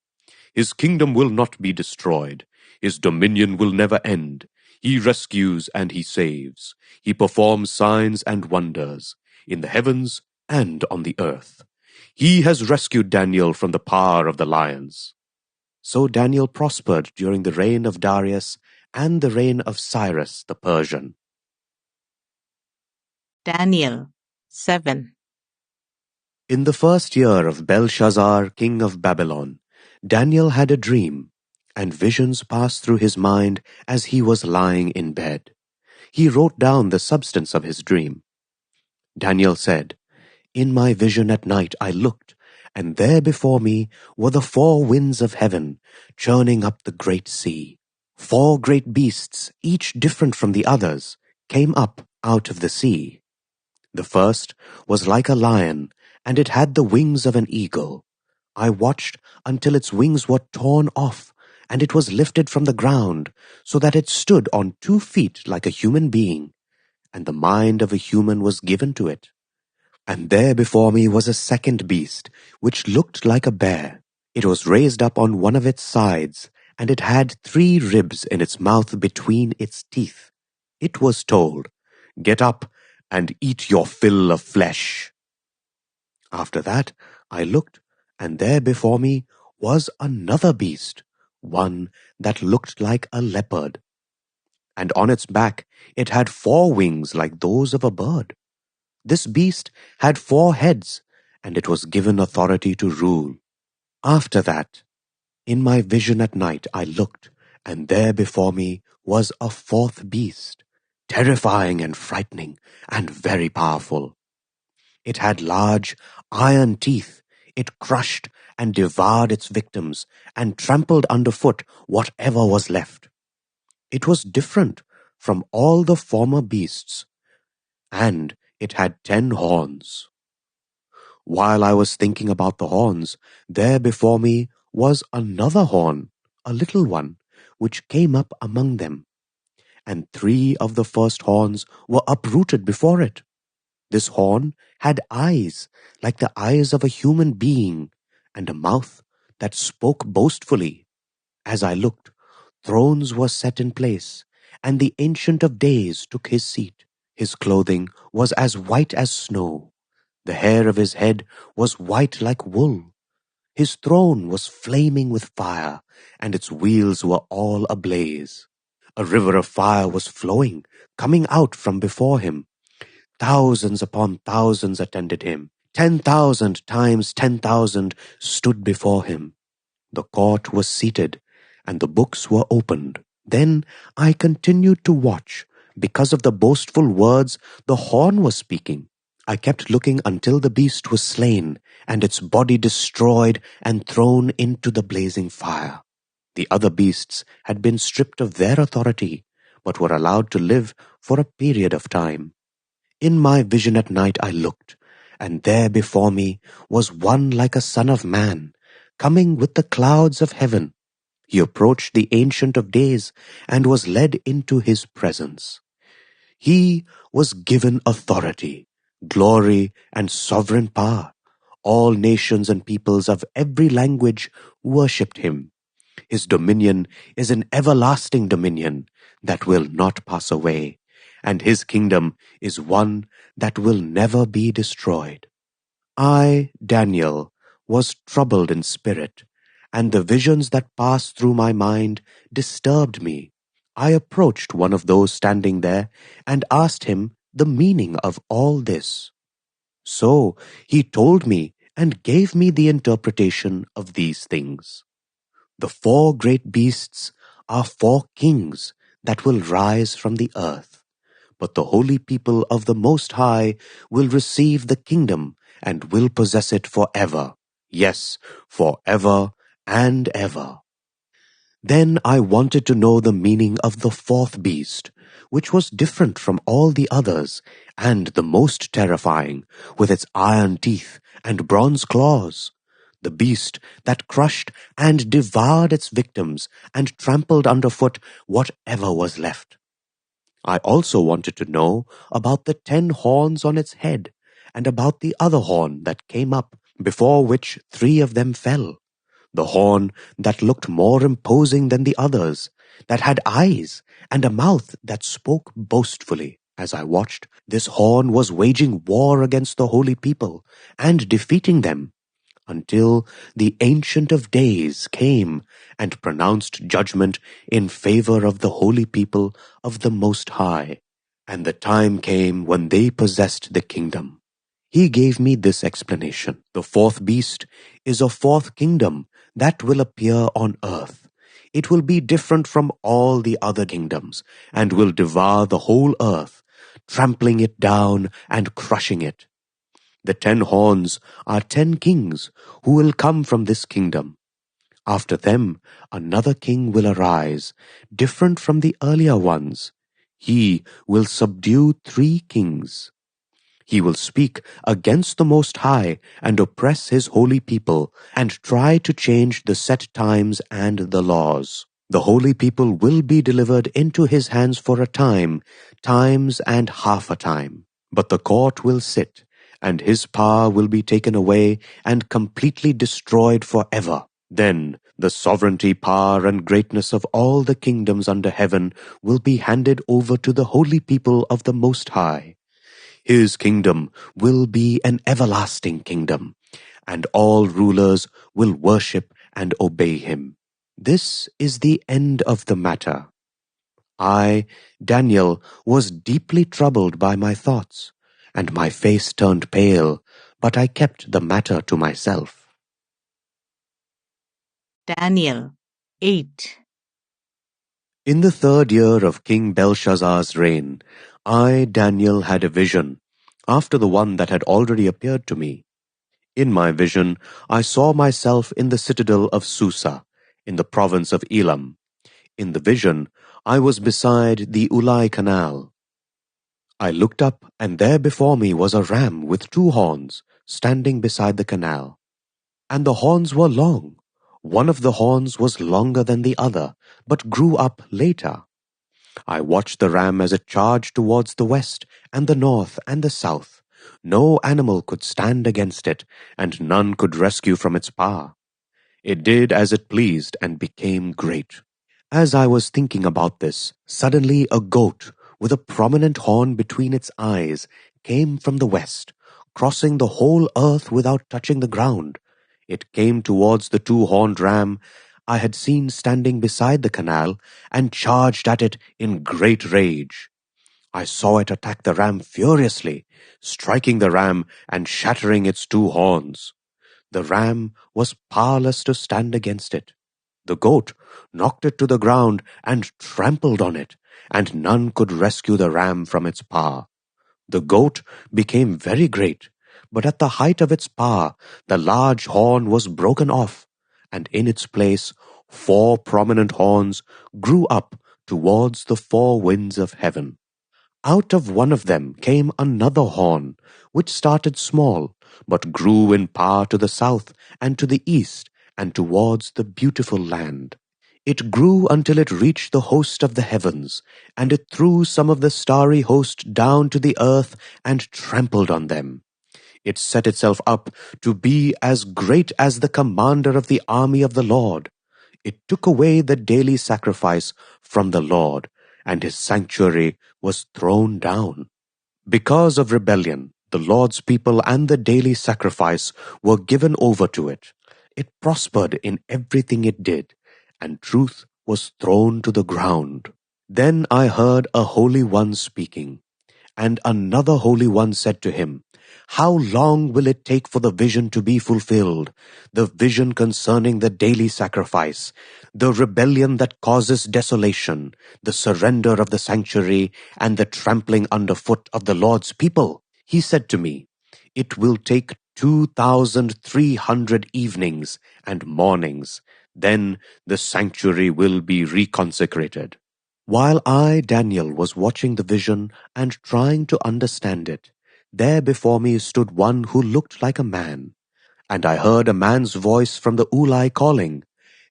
His kingdom will not be destroyed. His dominion will never end. He rescues and he saves. He performs signs and wonders in the heavens and on the earth. He has rescued Daniel from the power of the lions." So Daniel prospered during the reign of Darius and the reign of Cyrus the Persian. Daniel 7. In the first year of Belshazzar, king of Babylon, Daniel had a dream, and visions passed through his mind as he was lying in bed. He wrote down the substance of his dream. Daniel said, "In my vision at night I looked, and there before me were the four winds of heaven, churning up the great sea. 4 great beasts, each different from the others, came up out of the sea. The first was like a lion, and it had the wings of an eagle. I watched until its wings were torn off, and it was lifted from the ground, so that it stood on 2 feet like a human being, and the mind of a human was given to it. And there before me was a second beast, which looked like a bear. It was raised up on one of its sides, and it had 3 ribs in its mouth between its teeth. It was told, 'Get up and eat your fill of flesh.' After that I looked, and there before me was another beast, one that looked like a leopard. And on its back it had 4 wings like those of a bird. This beast had 4 heads, and it was given authority to rule. After that, in my vision at night I looked, and there before me was a 4th beast, terrifying and frightening, and very powerful. It had large iron teeth. It crushed and devoured its victims, and trampled underfoot whatever was left. It was different from all the former beasts, and it had 10 horns. While I was thinking about the horns, there before me was another horn, a little one, which came up among them, and 3 of the first horns were uprooted before it. This horn had eyes like the eyes of a human being, and a mouth that spoke boastfully. As I looked, thrones were set in place, and the Ancient of Days took his seat. His clothing was as white as snow. The hair of his head was white like wool. His throne was flaming with fire, and its wheels were all ablaze. A river of fire was flowing, coming out from before him. Thousands upon thousands attended him. 10,000 times 10,000 stood before him. The court was seated, and the books were opened. Then I continued to watch, because of the boastful words the horn was speaking. I kept looking until the beast was slain, and its body destroyed and thrown into the blazing fire. The other beasts had been stripped of their authority, but were allowed to live for a period of time. In my vision at night I looked, and there before me was one like a son of man, coming with the clouds of heaven. He approached the Ancient of Days and was led into his presence. He was given authority, glory, and sovereign power. All nations and peoples of every language worshipped him. His dominion is an everlasting dominion that will not pass away, and his kingdom is one that will never be destroyed. I, Daniel, was troubled in spirit, and the visions that passed through my mind disturbed me. I approached one of those standing there and asked him the meaning of all this. So he told me and gave me the interpretation of these things. The 4 great beasts are 4 kings that will rise from the earth, but the holy people of the Most High will receive the kingdom and will possess it forever. Yes, forever and ever. Then I wanted to know the meaning of the 4th beast, which was different from all the others, and the most terrifying, with its iron teeth and bronze claws. The beast that crushed and devoured its victims and trampled underfoot whatever was left. I also wanted to know about the 10 horns on its head, and about the other horn that came up, before which 3 of them fell. The horn that looked more imposing than the others, that had eyes and a mouth that spoke boastfully. As I watched, this horn was waging war against the holy people and defeating them, until the Ancient of Days came and pronounced judgment in favor of the holy people of the Most High. And the time came when they possessed the kingdom. He gave me this explanation. The 4th beast is a 4th kingdom that will appear on earth. It will be different from all the other kingdoms and will devour the whole earth, trampling it down and crushing it. The 10 horns are 10 kings who will come from this kingdom. After them, another king will arise, different from the earlier ones. He will subdue 3 kings. He will speak against the Most High and oppress his holy people and try to change the set times and the laws. The holy people will be delivered into his hands for a time, times and half a time. But the court will sit, and his power will be taken away and completely destroyed forever. Then the sovereignty, power, and greatness of all the kingdoms under heaven will be handed over to the holy people of the Most High. His kingdom will be an everlasting kingdom, and all rulers will worship and obey him. This is the end of the matter. I, Daniel, was deeply troubled by my thoughts, and my face turned pale, but I kept the matter to myself. Daniel 8. In the 3rd year of King Belshazzar's reign, I, Daniel, had a vision, after the one that had already appeared to me. In my vision, I saw myself in the citadel of Susa, in the province of Elam. In the vision, I was beside the Ulai Canal. I looked up, and there before me was a ram with 2 horns, standing beside the canal. And the horns were long. One of the horns was longer than the other, but grew up later. I watched the ram as it charged towards the west, and the north, and the south. No animal could stand against it, and none could rescue from its power. It did as it pleased, and became great. As I was thinking about this, suddenly a goat, with a prominent horn between its eyes, came from the west, crossing the whole earth without touching the ground. It came towards the 2-horned ram I had seen standing beside the canal, and charged at it in great rage. I saw it attack the ram furiously, striking the ram and shattering its 2 horns. The ram was powerless to stand against it. The goat knocked it to the ground and trampled on it, and none could rescue the ram from its power. The goat became very great, but at the height of its power, the large horn was broken off, and in its place 4 prominent horns grew up towards the 4 winds of heaven. Out of one of them came another horn, which started small, but grew in power to the south and to the east and towards the beautiful land. It grew until it reached the host of the heavens, and it threw some of the starry host down to the earth and trampled on them. It set itself up to be as great as the commander of the army of the Lord. It took away the daily sacrifice from the Lord, and his sanctuary was thrown down. Because of rebellion, the Lord's people and the daily sacrifice were given over to it. It prospered in everything it did, and truth was thrown to the ground. Then I heard a Holy One speaking, and another Holy One said to him, "How long will it take for the vision to be fulfilled, the vision concerning the daily sacrifice, the rebellion that causes desolation, the surrender of the sanctuary, and the trampling underfoot of the Lord's people?" He said to me, "It will take 2,300 evenings and mornings. Then the sanctuary will be reconsecrated." While I, Daniel, was watching the vision and trying to understand it, there before me stood one who looked like a man, and I heard a man's voice from the Ulai calling,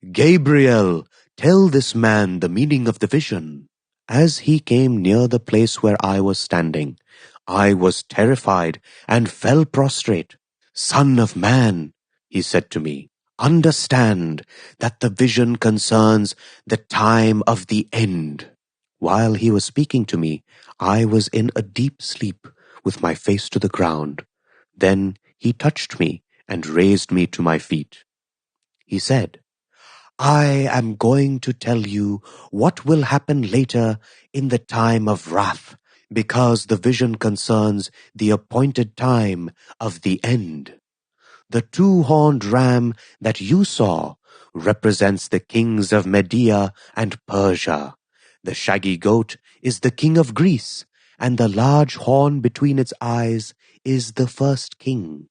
"Gabriel, tell this man the meaning of the vision." As he came near the place where I was standing, I was terrified and fell prostrate. "Son of man," he said to me, "understand that the vision concerns the time of the end." While he was speaking to me, I was in a deep sleep with my face to the ground. Then he touched me and raised me to my feet. He said, "I am going to tell you what will happen later in the time of wrath, because the vision concerns the appointed time of the end. The two-horned ram that you saw represents the kings of Media and Persia. The shaggy goat is the king of Greece, and the large horn between its eyes is the first king.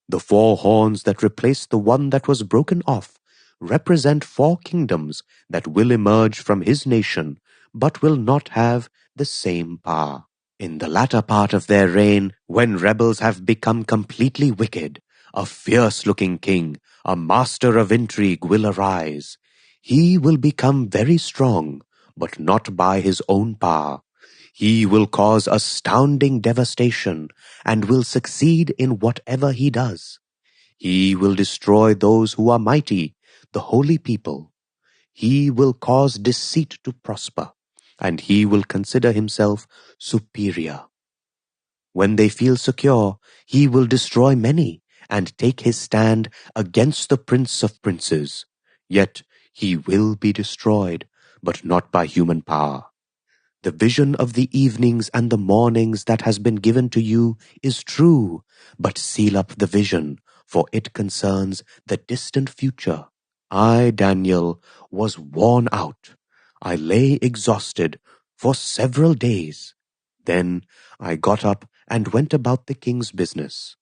The four horns that replace the one that was broken off represent four kingdoms that will emerge from his nation, but will not have the same power. In the latter part of their reign, when rebels have become completely wicked, a fierce-looking king, a master of intrigue, will arise. He will become very strong, but not by his own power. He will cause astounding devastation and will succeed in whatever he does. He will destroy those who are mighty, the holy people. He will cause deceit to prosper, and he will consider himself superior. When they feel secure, he will destroy many and take his stand against the Prince of Princes. Yet he will be destroyed, but not by human power. The vision of the evenings and the mornings that has been given to you is true, but seal up the vision, for it concerns the distant future. I, Daniel, was worn out. I lay exhausted for several days. Then I got up and went about the king's business.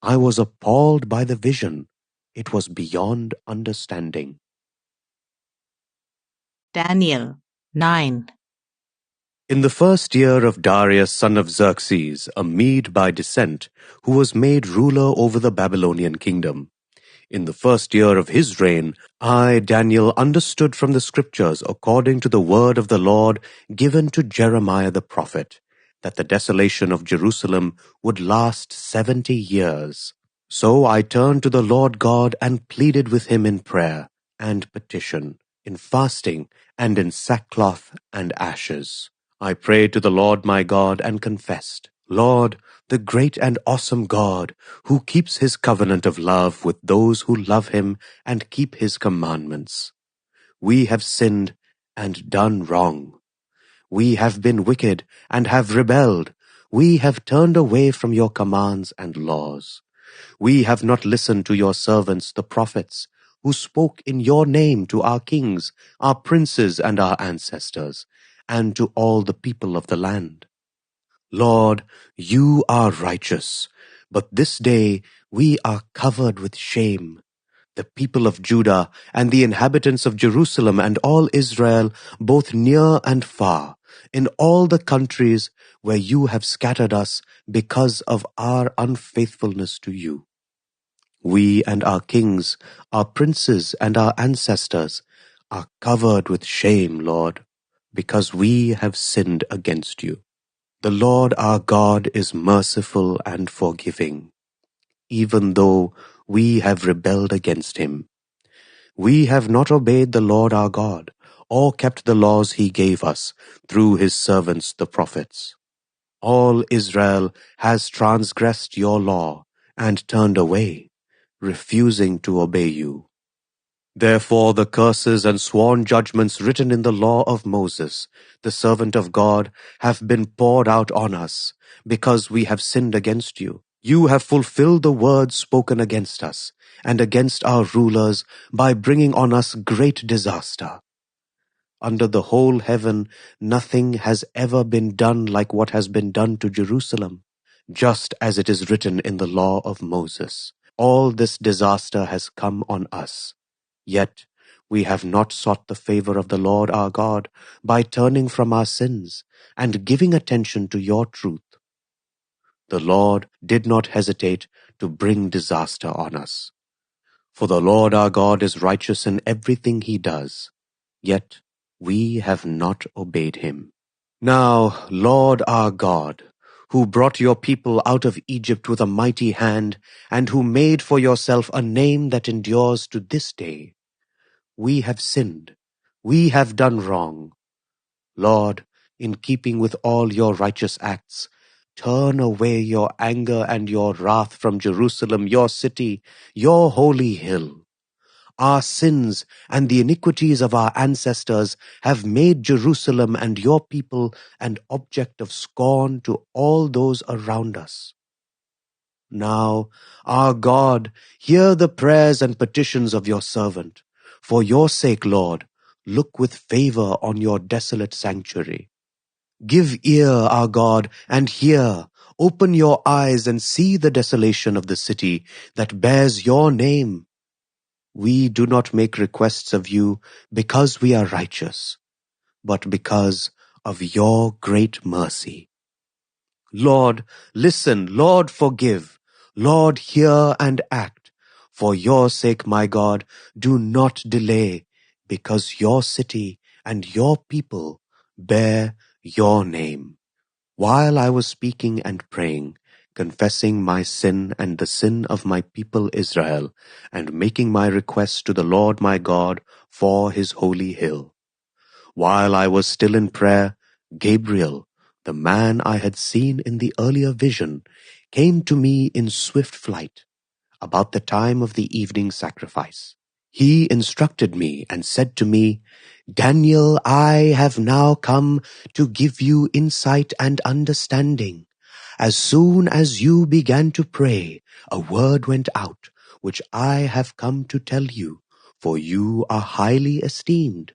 I was appalled by the vision. It was beyond understanding. Daniel 9. In the first year of Darius son of Xerxes, a Mede by descent, who was made ruler over the Babylonian kingdom, in the first year of his reign, I, Daniel, understood from the scriptures, according to the word of the Lord given to Jeremiah the prophet, that the desolation of Jerusalem would last 70 years. So I turned to the Lord God and pleaded with him in prayer and petition, in fasting and in sackcloth and ashes. I prayed to the Lord my God and confessed, "Lord, the great and awesome God, who keeps his covenant of love with those who love him and keep his commandments. We have sinned and done wrong. We have been wicked and have rebelled. We have turned away from your commands and laws. We have not listened to your servants, the prophets, who spoke in your name to our kings, our princes, and our ancestors, and to all the people of the land. Lord, you are righteous, but this day we are covered with shame. The people of Judah and the inhabitants of Jerusalem and all Israel, both near and far, in all the countries where you have scattered us because of our unfaithfulness to you. We and our kings, our princes and our ancestors are covered with shame, Lord, because we have sinned against you. The Lord our God is merciful and forgiving, even though we have rebelled against him. We have not obeyed the Lord our God, or kept the laws he gave us through his servants the prophets. All Israel has transgressed your law and turned away, refusing to obey you. Therefore the curses and sworn judgments written in the law of Moses, the servant of God, have been poured out on us, because we have sinned against you. You have fulfilled the words spoken against us, and against our rulers, by bringing on us great disaster. Under the whole heaven, nothing has ever been done like what has been done to Jerusalem, just as it is written in the law of Moses. All this disaster has come on us. Yet we have not sought the favor of the Lord our God by turning from our sins and giving attention to your truth. The Lord did not hesitate to bring disaster on us. For the Lord our God is righteous in everything he does, yet we have not obeyed him. Now, Lord our God, who brought your people out of Egypt with a mighty hand, and who made for yourself a name that endures to this day, we have sinned, we have done wrong. Lord, in keeping with all your righteous acts, turn away your anger and your wrath from Jerusalem, your city, your holy hill. Our sins and the iniquities of our ancestors have made Jerusalem and your people an object of scorn to all those around us. Now, our God, hear the prayers and petitions of your servant. For your sake, Lord, look with favor on your desolate sanctuary. Give ear, our God, and hear. Open your eyes and see the desolation of the city that bears your name. We do not make requests of you because we are righteous, but because of your great mercy. Lord, listen. Lord, forgive. Lord, hear and act. For your sake, my God, do not delay, because your city and your people bear your name. While I was speaking and praying, confessing my sin and the sin of my people Israel, and making my request to the Lord my God for his holy hill. While I was still in prayer, Gabriel, the man I had seen in the earlier vision, came to me in swift flight, about the time of the evening sacrifice. He instructed me and said to me, Daniel, I have now come to give you insight and understanding. As soon as you began to pray, a word went out, which I have come to tell you, for you are highly esteemed.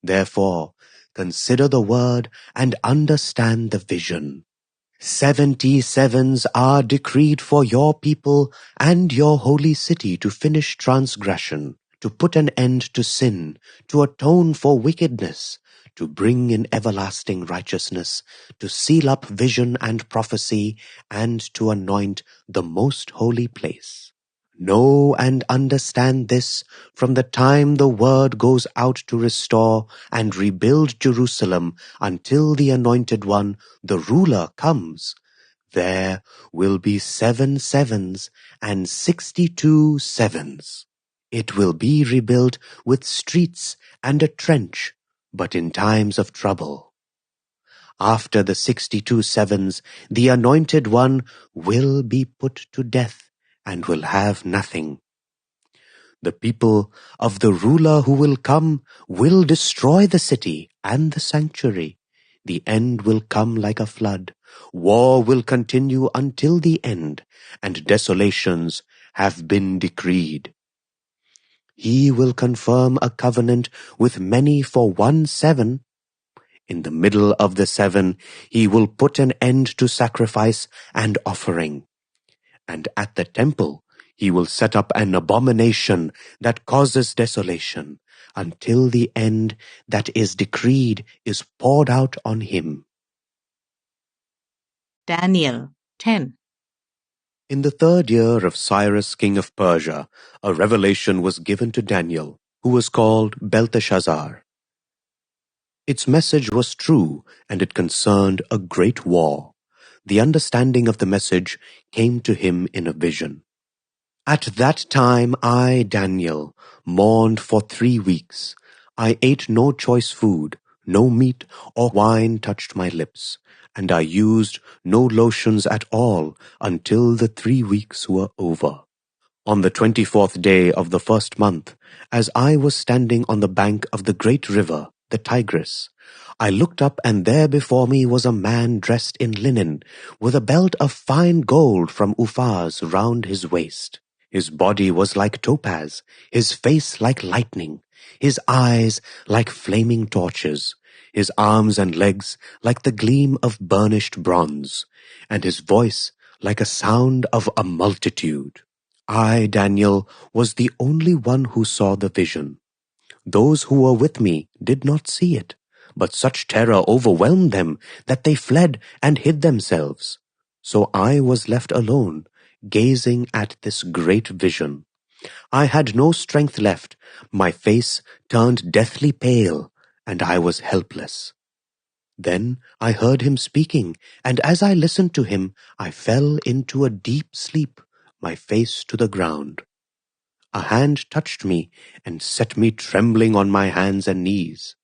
Therefore, consider the word and understand the vision. 70 sevens are decreed for your people and your holy city to finish transgression, to put an end to sin, to atone for wickedness, to bring in everlasting righteousness, to seal up vision and prophecy, and to anoint the most holy place. Know and understand this from the time the word goes out to restore and rebuild Jerusalem until the Anointed One, the ruler, comes. There will be 7 sevens and 62 sevens. It will be rebuilt with streets and a trench, but in times of trouble. After the 62 sevens, the Anointed One will be put to death and will have nothing. The people of the ruler who will come will destroy the city and the sanctuary. The end will come like a flood. War will continue until the end, and desolations have been decreed. He will confirm a covenant with many for 1 7. In the middle of the 7, he will put an end to sacrifice and offering. And at the temple, he will set up an abomination that causes desolation, until the end that is decreed is poured out on him. Daniel 10. In the 3rd year of Cyrus king of Persia, a revelation was given to Daniel, who was called Belteshazzar. Its message was true, and it concerned a great war. The understanding of the message came to him in a vision. At that time I, Daniel, mourned for 3 weeks. I ate no choice food, no meat or wine touched my lips, and I used no lotions at all until the 3 weeks were over. On the 24th day of the first month, as I was standing on the bank of the great river, the Tigris, I looked up, and there before me was a man dressed in linen, with a belt of fine gold from Uphaz round his waist. His body was like topaz, his face like lightning, his eyes like flaming torches, his arms and legs like the gleam of burnished bronze, and his voice like a sound of a multitude. I, Daniel, was the only one who saw the vision. Those who were with me did not see it, but such terror overwhelmed them that they fled and hid themselves. So I was left alone, gazing at this great vision. I had no strength left, my face turned deathly pale, and I was helpless. Then I heard him speaking, and as I listened to him, I fell into a deep sleep, my face to the ground. A hand touched me and set me trembling on my hands and knees.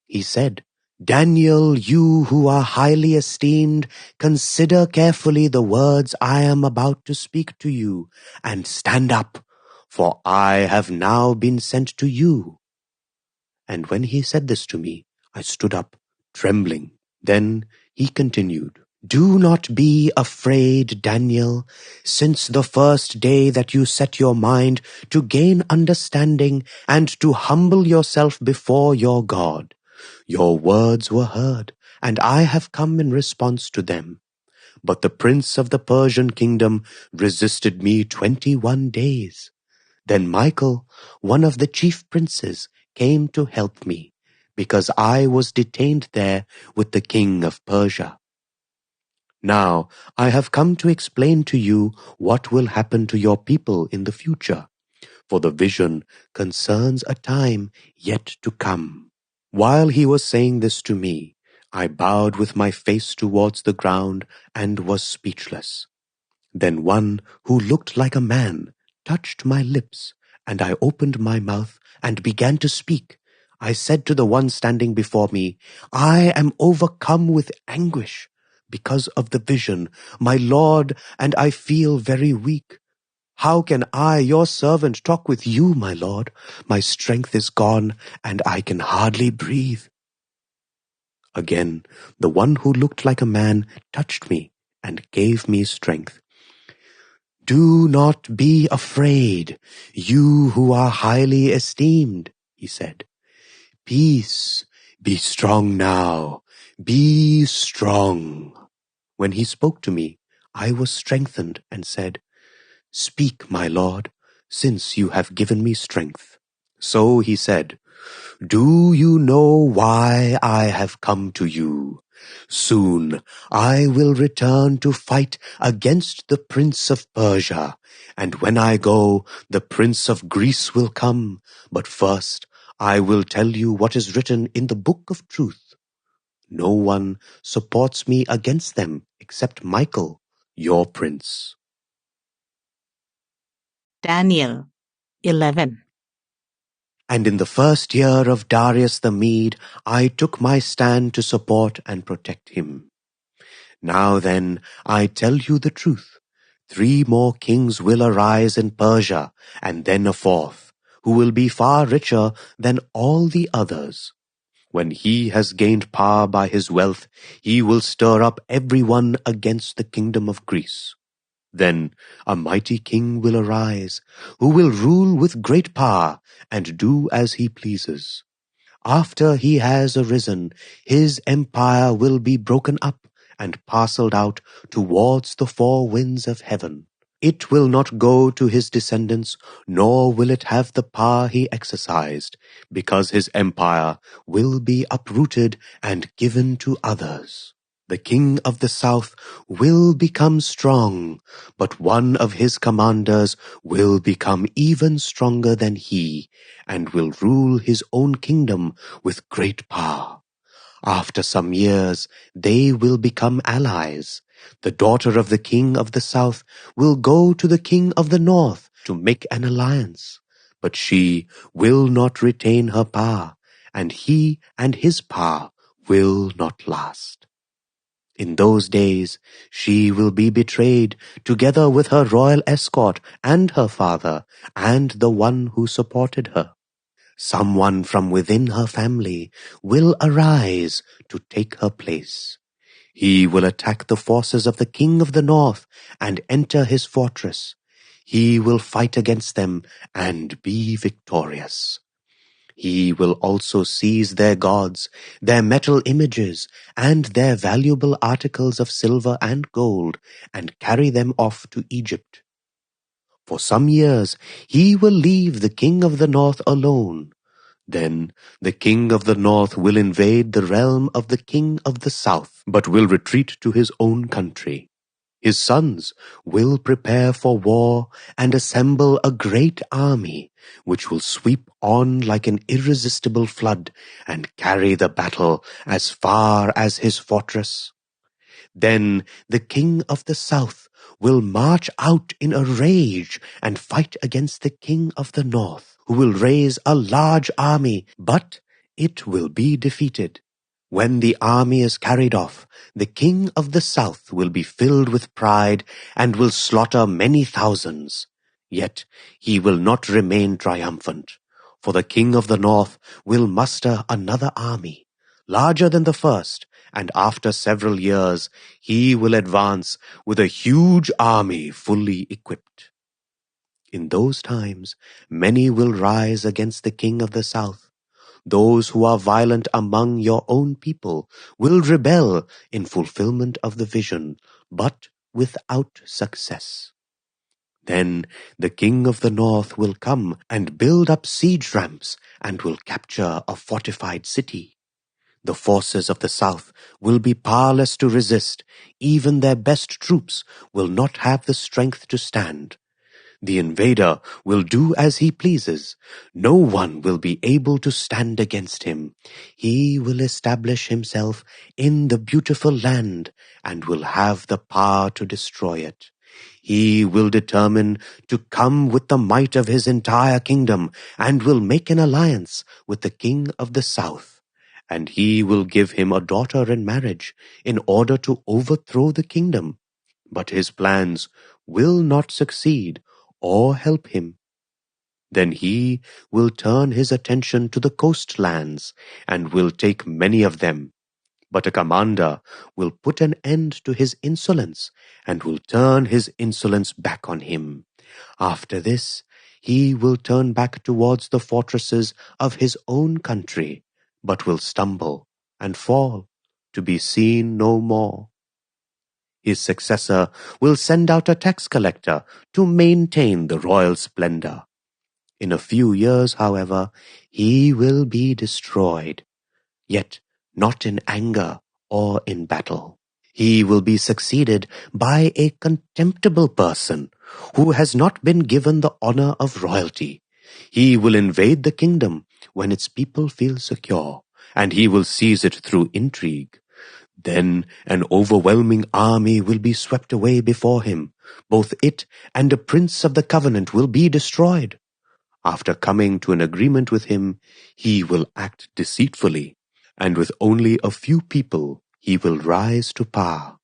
He said, "Daniel, you who are highly esteemed, consider carefully the words I am about to speak to you, and stand up, for I have now been sent to you." And when he said this to me, I stood up, trembling. Then he continued, "Do not be afraid, Daniel, since the first day that you set your mind to gain understanding and to humble yourself before your God. Your words were heard, and I have come in response to them. But the prince of the Persian kingdom resisted me 21 days. Then Michael, one of the chief princes, came to help me, because I was detained there with the king of Persia. Now I have come to explain to you what will happen to your people in the future, for the vision concerns a time yet to come." While he was saying this to me, I bowed with my face towards the ground and was speechless. Then one who looked like a man touched my lips, and I opened my mouth and began to speak. I said to the one standing before me, "I am overcome with anguish because of the vision, my Lord, and I feel very weak. How can I, your servant, talk with you, my Lord? My strength is gone, and I can hardly breathe." Again, the one who looked like a man touched me and gave me strength. "Do not be afraid, you who are highly esteemed," he said. "Peace, be strong now, be strong." When he spoke to me, I was strengthened and said, "Speak, my Lord, since you have given me strength." So he said, "Do you know why I have come to you? Soon I will return to fight against the prince of Persia, and when I go, the prince of Greece will come. But first I will tell you what is written in the book of truth. No one supports me against them except Michael, your prince." Daniel 11. And in the first year of Darius the Mede, I took my stand to support and protect him. Now then, I tell you the truth. 3 more kings will arise in Persia, and then a 4th, who will be far richer than all the others. When he has gained power by his wealth, he will stir up everyone against the kingdom of Greece. Then a mighty king will arise, who will rule with great power and do as he pleases. After he has arisen, his empire will be broken up and parceled out towards the 4 winds of heaven. It will not go to his descendants, nor will it have the power he exercised, because his empire will be uprooted and given to others. The king of the south will become strong, but one of his commanders will become even stronger than he, and will rule his own kingdom with great power. After some years, they will become allies. The daughter of the king of the south will go to the king of the north to make an alliance, but she will not retain her power, and he and his power will not last. In those days, she will be betrayed together with her royal escort and her father and the one who supported her. Someone from within her family will arise to take her place. He will attack the forces of the king of the north and enter his fortress. He will fight against them and be victorious. He will also seize their gods, their metal images, and their valuable articles of silver and gold, and carry them off to Egypt. For some years he will leave the king of the north alone. Then the king of the north will invade the realm of the king of the south, but will retreat to his own country. His sons will prepare for war and assemble a great army, which will sweep on like an irresistible flood and carry the battle as far as his fortress. Then the king of the south will march out in a rage and fight against the king of the north, who will raise a large army, but it will be defeated. When the army is carried off, the king of the south will be filled with pride and will slaughter many thousands. Yet he will not remain triumphant, for the king of the north will muster another army, larger than the first, and after several years he will advance with a huge army fully equipped. In those times many will rise against the king of the south. Those who are violent among your own people will rebel in fulfillment of the vision, but without success. Then the king of the north will come and build up siege ramps and will capture a fortified city. The forces of the south will be powerless to resist. Even their best troops will not have the strength to stand. The invader will do as he pleases. No one will be able to stand against him. He will establish himself in the beautiful land and will have the power to destroy it. He will determine to come with the might of his entire kingdom and will make an alliance with the king of the south. And he will give him a daughter in marriage in order to overthrow the kingdom. But his plans will not succeed or help him. Then he will turn his attention to the coastlands and will take many of them. But a commander will put an end to his insolence and will turn his insolence back on him. After this, he will turn back towards the fortresses of his own country, but will stumble and fall to be seen no more. His successor will send out a tax collector to maintain the royal splendor. In a few years, however, he will be destroyed, yet not in anger or in battle. He will be succeeded by a contemptible person who has not been given the honor of royalty. He will invade the kingdom when its people feel secure, and he will seize it through intrigue. Then an overwhelming army will be swept away before him. Both it and a prince of the covenant will be destroyed. After coming to an agreement with him, he will act deceitfully, and with only a few people he will rise to power.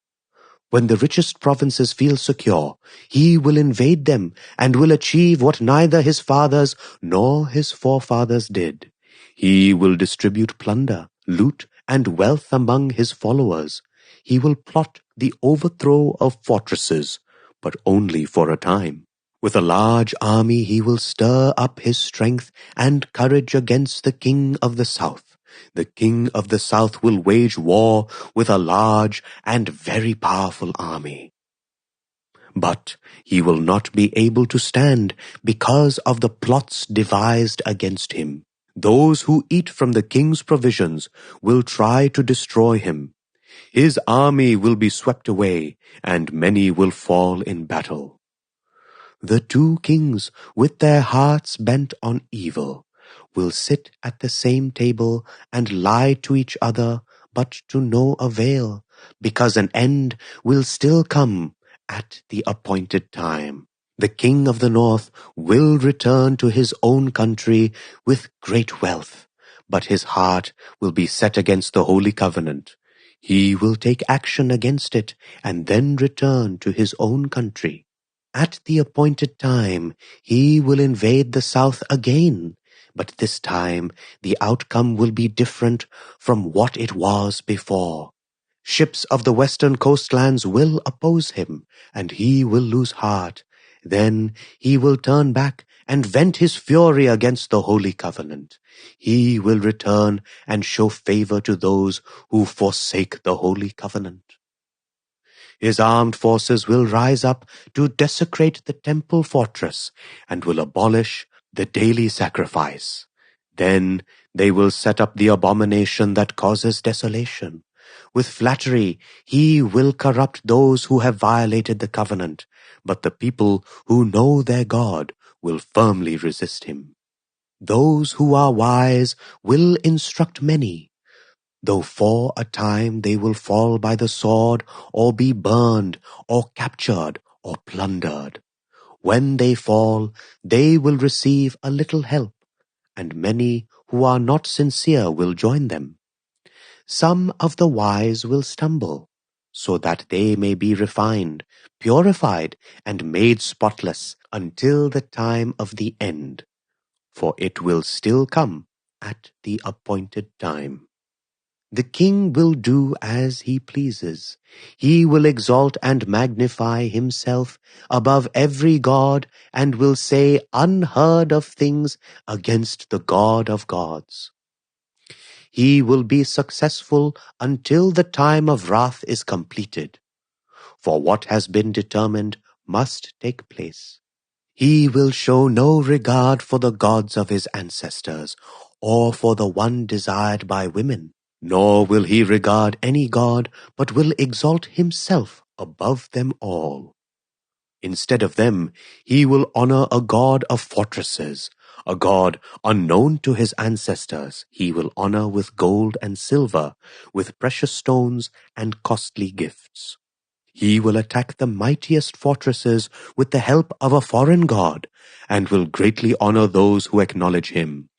When the richest provinces feel secure, he will invade them and will achieve what neither his fathers nor his forefathers did. He will distribute plunder, loot, and wealth among his followers. He will plot the overthrow of fortresses, but only for a time. With a large army he will stir up his strength and courage against the king of the south. The king of the south will wage war with a large and very powerful army. But he will not be able to stand because of the plots devised against him. Those who eat from the king's provisions will try to destroy him. His army will be swept away, and many will fall in battle. The two kings, with their hearts bent on evil, will sit at the same table and lie to each other, but to no avail, because an end will still come at the appointed time. The king of the north will return to his own country with great wealth, but his heart will be set against the holy covenant. He will take action against it and then return to his own country. At the appointed time, he will invade the south again, but this time the outcome will be different from what it was before. Ships of the western coastlands will oppose him, and he will lose heart. Then he will turn back and vent his fury against the Holy Covenant. He will return and show favor to those who forsake the Holy Covenant. His armed forces will rise up to desecrate the temple fortress and will abolish the daily sacrifice. Then they will set up the abomination that causes desolation. With flattery, he will corrupt those who have violated the covenant, but the people who know their God will firmly resist him. Those who are wise will instruct many, though for a time they will fall by the sword, or be burned, or captured, or plundered. When they fall, they will receive a little help, and many who are not sincere will join them. Some of the wise will stumble, so that they may be refined, purified, and made spotless until the time of the end, for it will still come at the appointed time. The king will do as he pleases. He will exalt and magnify himself above every god and will say unheard of things against the God of gods. He will be successful until the time of wrath is completed, for what has been determined must take place. He will show no regard for the gods of his ancestors, or for the one desired by women. Nor will he regard any god, but will exalt himself above them all. Instead of them, he will honor a god of fortresses, a god unknown to his ancestors. He will honor with gold and silver, with precious stones and costly gifts. He will attack the mightiest fortresses with the help of a foreign god, and will greatly honor those who acknowledge him.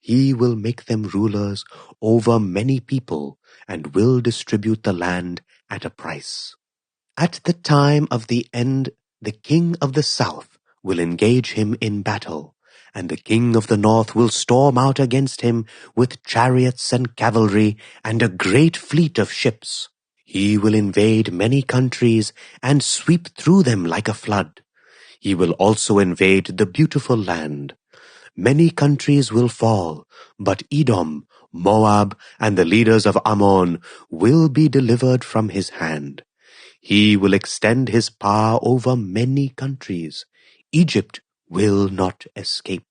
He will make them rulers over many people and will distribute the land at a price. At the time of the end, the king of the south will engage him in battle, and the king of the north will storm out against him with chariots and cavalry and a great fleet of ships. He will invade many countries and sweep through them like a flood. He will also invade the beautiful land. Many countries will fall, but Edom, Moab, and the leaders of Ammon will be delivered from his hand. He will extend his power over many countries. Egypt will not escape.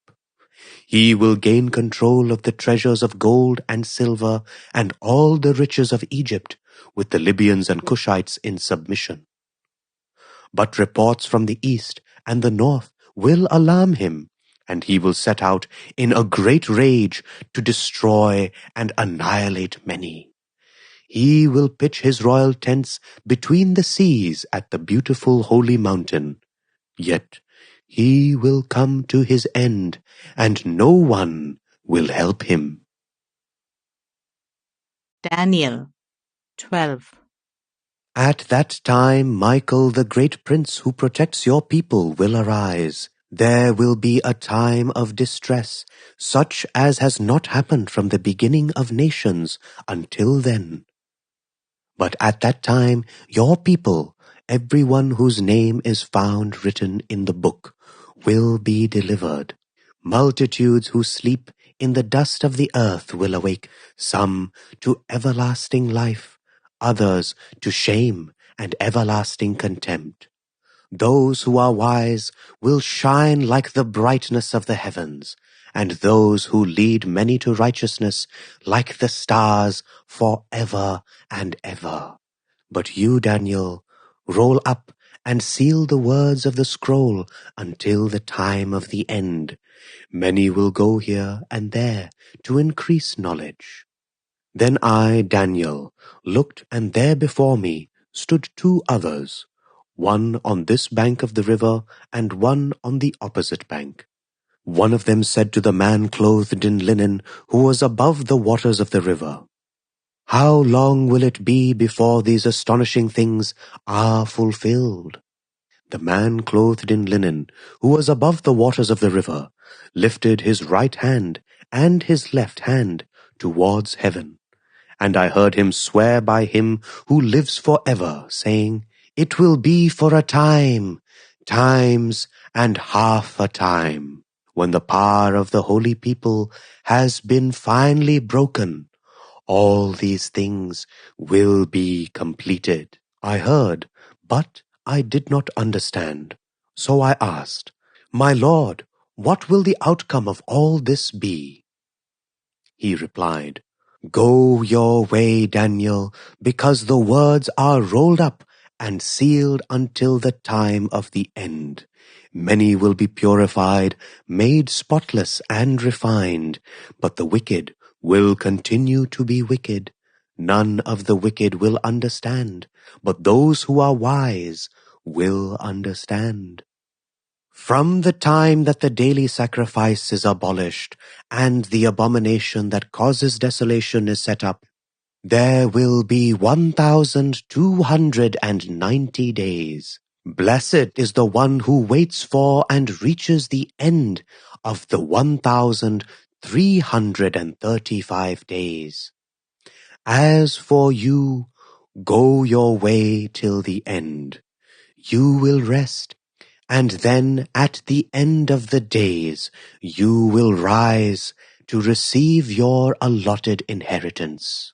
He will gain control of the treasures of gold and silver and all the riches of Egypt, with the Libyans and Cushites in submission. But reports from the east and the north will alarm him, and he will set out in a great rage to destroy and annihilate many. He will pitch his royal tents between the seas at the beautiful holy mountain. Yet he will come to his end, and no one will help him. Daniel 12. At that time Michael, the great prince who protects your people, will arise. There will be a time of distress, such as has not happened from the beginning of nations until then. But at that time your people, everyone whose name is found written in the book, will be delivered. Multitudes who sleep in the dust of the earth will awake, some to everlasting life, others to shame and everlasting contempt. Those who are wise will shine like the brightness of the heavens, and those who lead many to righteousness like the stars forever and ever. But you, Daniel, roll up and seal the words of the scroll until the time of the end. Many will go here and there to increase knowledge. Then I, Daniel, looked, and there before me stood two others, one on this bank of the river and one on the opposite bank. One of them said to the man clothed in linen who was above the waters of the river, How long will it be before these astonishing things are fulfilled? The man clothed in linen, who was above the waters of the river, lifted his right hand and his left hand towards heaven. And I heard him swear by him who lives forever, saying, It will be for a time, times and half a time, when the power of the holy people has been finally broken. All these things will be completed. I heard, but I did not understand. So I asked, My Lord, what will the outcome of all this be? He replied, Go your way, Daniel, because the words are rolled up and sealed until the time of the end. Many will be purified, made spotless and refined, but the wicked will continue to be wicked. None of the wicked will understand, but those who are wise will understand. From the time that the daily sacrifice is abolished and the abomination that causes desolation is set up, there will be 1,290 days. Blessed is the one who waits for and reaches the end of the 1,335 days. As for you, go your way till the end. You will rest, and then at the end of the days you will rise to receive your allotted inheritance.